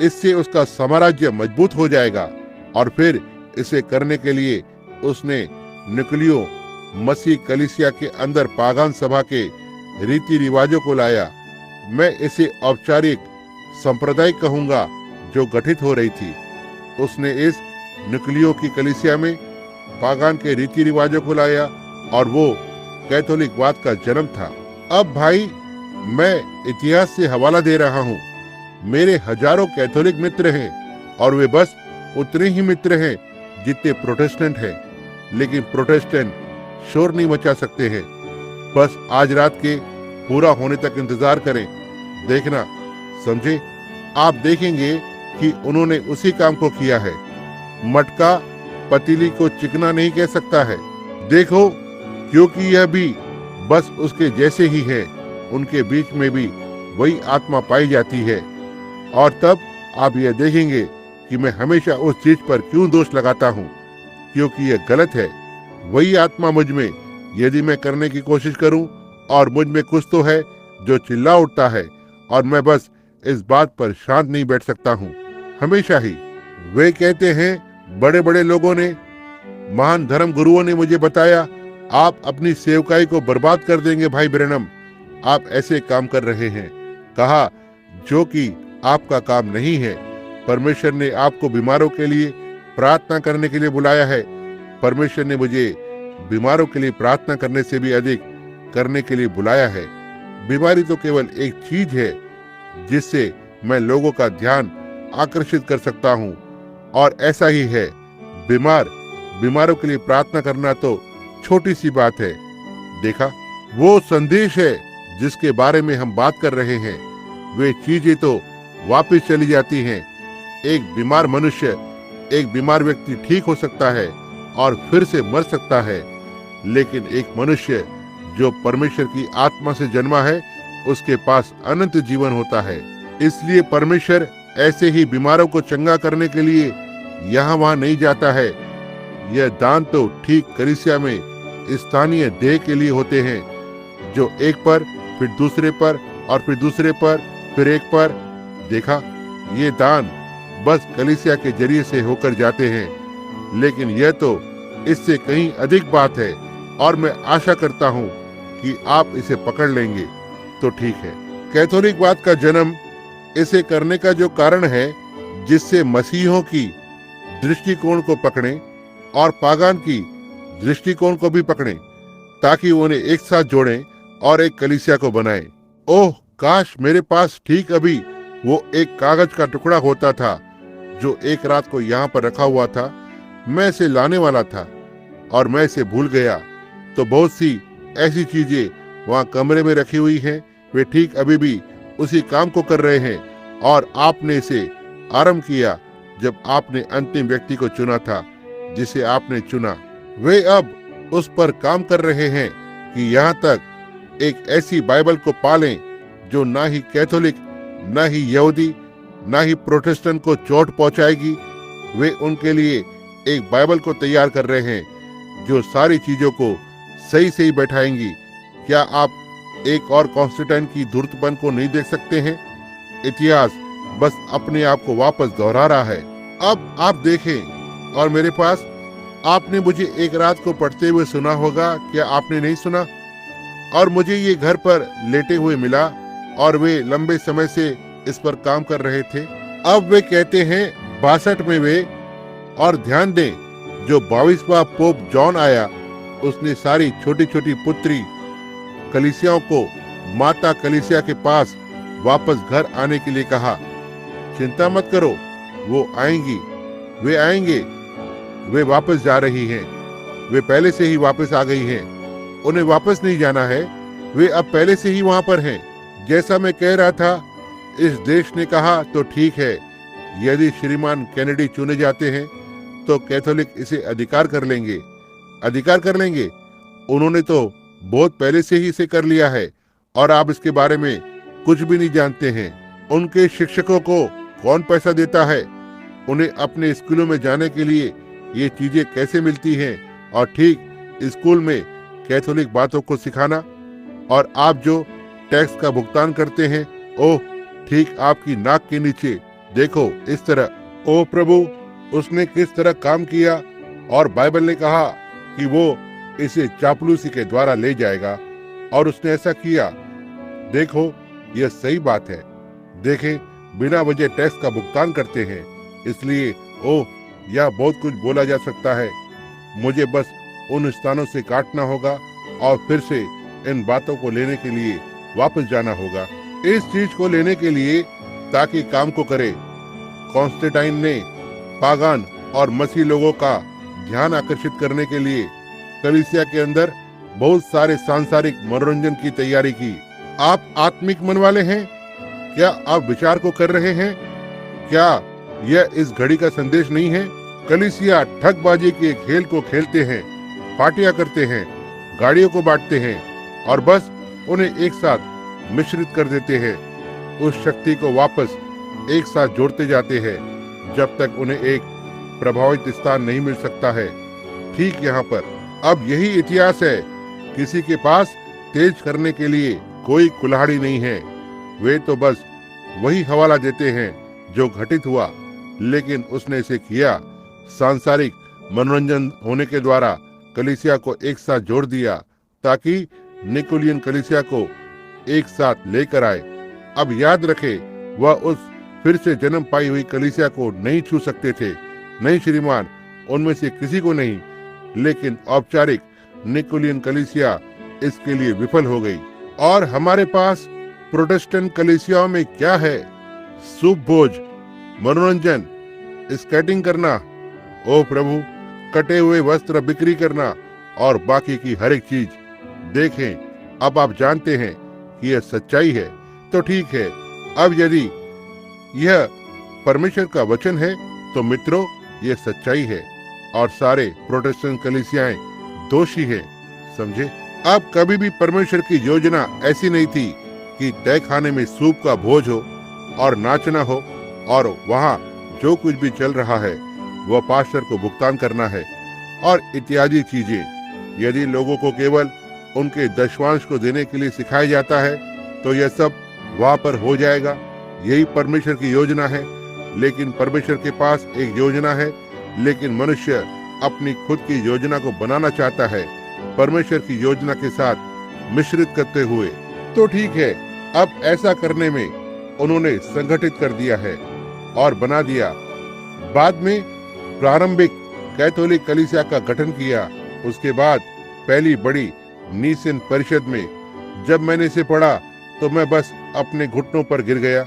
इससे उसका साम्राज्य मजबूत हो जाएगा और फिर इसे करने के लिए उसने निकलियो मसीह कलीसिया के अंदर पागान सभा के रीति रिवाजों को लाया। मैं इसे औपचारिक संप्रदाय कहूंगा जो गठित हो रही थी। उसने इस निकलियो की कलीसिया में पागान के रीति रिवाजों को लाया और वो कैथोलिकवाद का जन्म था। अब भाई, मैं इतिहास से हवाला दे रहा हूँ। मेरे हजारों कैथोलिक मित्र हैं और वे बस उतने ही मित्र हैं जितने प्रोटेस्टेंट हैं, लेकिन प्रोटेस्टेंट शोर नहीं मचा सकते हैं। बस आज रात के पूरा होने तक इंतजार करें, देखना, समझे? आप देखेंगे कि उन्होंने उसी काम को किया है। मटका पतीली को चिकना नहीं कह सकता है। देखो, क्योंकि यह भी बस उसके जैसे ही है, उनके बीच में भी वही आत्मा पाई जाती है। और तब आप यह देखेंगे कि मैं हमेशा उस चीज पर क्यों दोष लगाता हूँ, क्योंकि यह गलत है। वही आत्मा मुझ में, यदि मैं करने की कोशिश करूं और मुझ में कुछ तो है जो चिल्ला उठता है, और मैं बस इस बात पर शांत नहीं बैठ सकता हूँ हमेशा ही। वे कहते हैं, बड़े बड़े लोगों ने, महान धर्म गुरुओं ने मुझे बताया, आप अपनी सेवकाई को बर्बाद कर देंगे भाई ब्रैनम, आप ऐसे काम कर रहे हैं। कहा, जो कि आपका काम नहीं है। परमेश्वर ने आपको बीमारों के लिए प्रार्थना करने के लिए बुलाया है। परमेश्वर ने मुझे बीमारों के लिए प्रार्थना करने से भी अधिक करने के लिए बुलाया है। बीमारी तो केवल एक चीज है जिससे मैं लोगों का ध्यान आकर्षित कर सकता हूँ, और ऐसा ही है। बीमारों के लिए प्रार्थना करना तो छोटी सी बात है। देखा, वो संदेश है जिसके बारे में हम बात कर रहे हैं। वे चीजें तो वापस चली जाती हैं। एक बीमार मनुष्य, एक बीमार व्यक्ति ठीक हो सकता है और फिर से मर सकता है, लेकिन एक मनुष्य जो परमेश्वर की आत्मा से जन्मा है, उसके पास अनंत जीवन होता है। इसलिए परमेश्वर ऐसे ही बीमारों को चंगा करने के लिए यहाँ वहाँ नहीं जाता है। यह दान तो ठीक कलीसिया में स्थानीय देह के लिए होते हैं, जो एक पर, फिर दूसरे पर और फिर दूसरे पर, फिर एक पर। देखा, ये दान बस कलीसिया के जरिए से होकर जाते हैं, लेकिन यह तो इससे कहीं अधिक बात है और मैं आशा करता हूँ कि आप इसे पकड़ लेंगे तो ठीक है। कैथोलिकवाद का जन्म इसे करने का जो कारण है, जिससे मसीहों की दृष्टिकोण को पकड़ें और पागान की दृष्टिकोण को भी पकड़ें, ताकि उन्हें एक साथ जोड़ें और एक कलीसिया को बनाएं। ओह काश मेरे पास ठीक अभी वो एक कागज का टुकड़ा होता था जो एक रात को यहाँ पर रखा हुआ था। मैं इसे लाने वाला था और मैं इसे भूल गया। तो बहुत सी ऐसी चीजें वहाँ कमरे में रखी हुई हैं, वे ठीक अभी भी उसी काम को कर रहे हैं और आपने इसे आरंभ किया जब आपने अंतिम व्यक्ति को चुना था जिसे आपने चुना। वे अब उस पर काम कर रहे हैं कि यहाँ तक एक ऐसी बाइबल को पालें जो ना ही कैथोलिक, ना ही यहूदी, ना ही प्रोटेस्टेंट को चोट पहुंचाएगी। वे उनके लिए एक बाइबल को तैयार कर रहे हैं जो सारी चीजों को सही सही बैठाएंगी। क्या आप एक और कॉन्स्टेंटाइन की धूर्तपन को नहीं देख सकते हैं? इतिहास बस अपने आप को वापस दोहरा रहा है। अब आप देखें, और मेरे पास आपने मुझे एक रात को पढ़ते हुए सुना होगा, क्या आपने नहीं सुना? और मुझे ये घर पर लेटे हुए मिला और वे लंबे समय से इस पर काम कर रहे थे। अब वे कहते हैं 62 में वे, और ध्यान दें जो 22वां पोप जॉन आया, उसने सारी छोटी छोटी पुत्री कलीसियाओं को माता कलीसिया के पास वापस घर आने के लिए कहा। चिंता मत करो, वो आएंगी, वे आएंगे, वे वापस जा रही हैं, वे पहले से ही वापस आ गई हैं, उन्हें वापस नहीं जाना है, वे अब पहले से ही वहां पर हैं। जैसा मैं कह रहा था, इस देश ने कहा तो ठीक है, यदि श्रीमान कैनेडी चुने जाते हैं तो कैथोलिक इसे अधिकार कर लेंगे। अधिकार कर लेंगे? उन्होंने तो बहुत पहले से ही इसे कर लिया है और आप इसके बारे में कुछ भी नहीं जानते हैं। उनके शिक्षकों को कौन पैसा देता है? उन्हें अपने स्कूलों में जाने के लिए ये चीजें कैसे मिलती हैं? और ठीक स्कूल में कैथोलिक बातों को सिखाना, और आप जो टैक्स का भुगतान करते हैं, ओह ठीक आपकी नाक के नीचे, देखो इस तरह। ओह प्रभु, उसने किस तरह काम किया, और बाइबल ने कहा कि वो इसे चापलूसी के द्वारा ले जाएगा, और उसने ऐसा किया। देखो यह सही बात है। देखें, बिना वजह टैक्स का भुगतान करते हैं, इसलिए ओह यह बहुत कुछ बोला जा सकता है। मुझे बस उन स्थानों से काटना होगा और फिर से इन बातों को लेने के लिए वापस जाना होगा, इस चीज को लेने के लिए, ताकि काम को करे। कॉन्स्टेंटाइन ने पागान और मसीह लोगों का ध्यान आकर्षित करने के लिए कलीसिया के अंदर बहुत सारे सांसारिक मनोरंजन की तैयारी की। आप आत्मिक मन वाले हैं? क्या आप विचार को कर रहे हैं? क्या यह इस घड़ी का संदेश नहीं है? कलीसिया ठगबाजी के खेल को खेलते हैं, पार्टियां करते हैं, गाड़ियों को बांटते हैं और बस उन्हें एक साथ मिश्रित कर देते हैं। उस शक्ति को वापस एक साथ जोड़ते जाते हैं जब तक उन्हें एक प्रभावित स्थान नहीं मिल सकता है। ठीक यहाँ पर अब यही इतिहास है। किसी के पास तेज करने के लिए कोई कुल्हाड़ी नहीं है। वे तो बस वही हवाला देते हैं जो घटित हुआ, लेकिन उसने इसे किया। सांसारिक मनोरंजन होने के द्वारा कलीसिया को एक साथ जोड़ दिया ताकि निकोलियन कलीसिया को एक साथ लेकर आए। अब याद रखे, वह उस फिर से जन्म पाई हुई कलीसिया को नहीं छू सकते थे। नहीं श्रीमान, उनमें से किसी को नहीं। लेकिन औपचारिक निकोलियन कलीसिया इसके लिए विफल हो गई। और हमारे पास प्रोटेस्टेंट कलीसियाओं में क्या है? सूप भोज, मनोरंजन, स्केटिंग करना, ओ प्रभु, कटे हुए वस्त्र बिक्री करना और बाकी की हर एक चीज। देखें, अब आप जानते हैं कि यह सच्चाई है तो ठीक है। अब यदि यह परमेश्वर का वचन है तो मित्रों, यह सच्चाई है और सारे प्रोटेस्टेंट कलीसियाएं दोषी हैं। समझे? अब कभी भी परमेश्वर की योजना ऐसी नहीं थी कि तय खाने में सूप का भोज हो और नाचना हो और वहाँ जो कुछ भी चल रहा है वह पास्टर को भुगतान करना है और इत्यादि चीजें। यदि लोगों को केवल उनके दशवांश को देने के लिए सिखाया जाता है तो यह सब वहाँ पर हो जाएगा। यही परमेश्वर की योजना है। लेकिन परमेश्वर के पास एक योजना है, लेकिन मनुष्य अपनी खुद की योजना को बनाना चाहता है, परमेश्वर की योजना के साथ मिश्रित करते हुए। तो ठीक है, अब ऐसा करने में उन्होंने संगठित कर दिया है और बना दिया। बाद में प्रारंभिक कैथोलिक कलीसिया का गठन किया। उसके बाद पहली बड़ी नीसिन परिषद में जब मैंने इसे पढ़ा तो मैं बस अपने घुटनों पर गिर गया।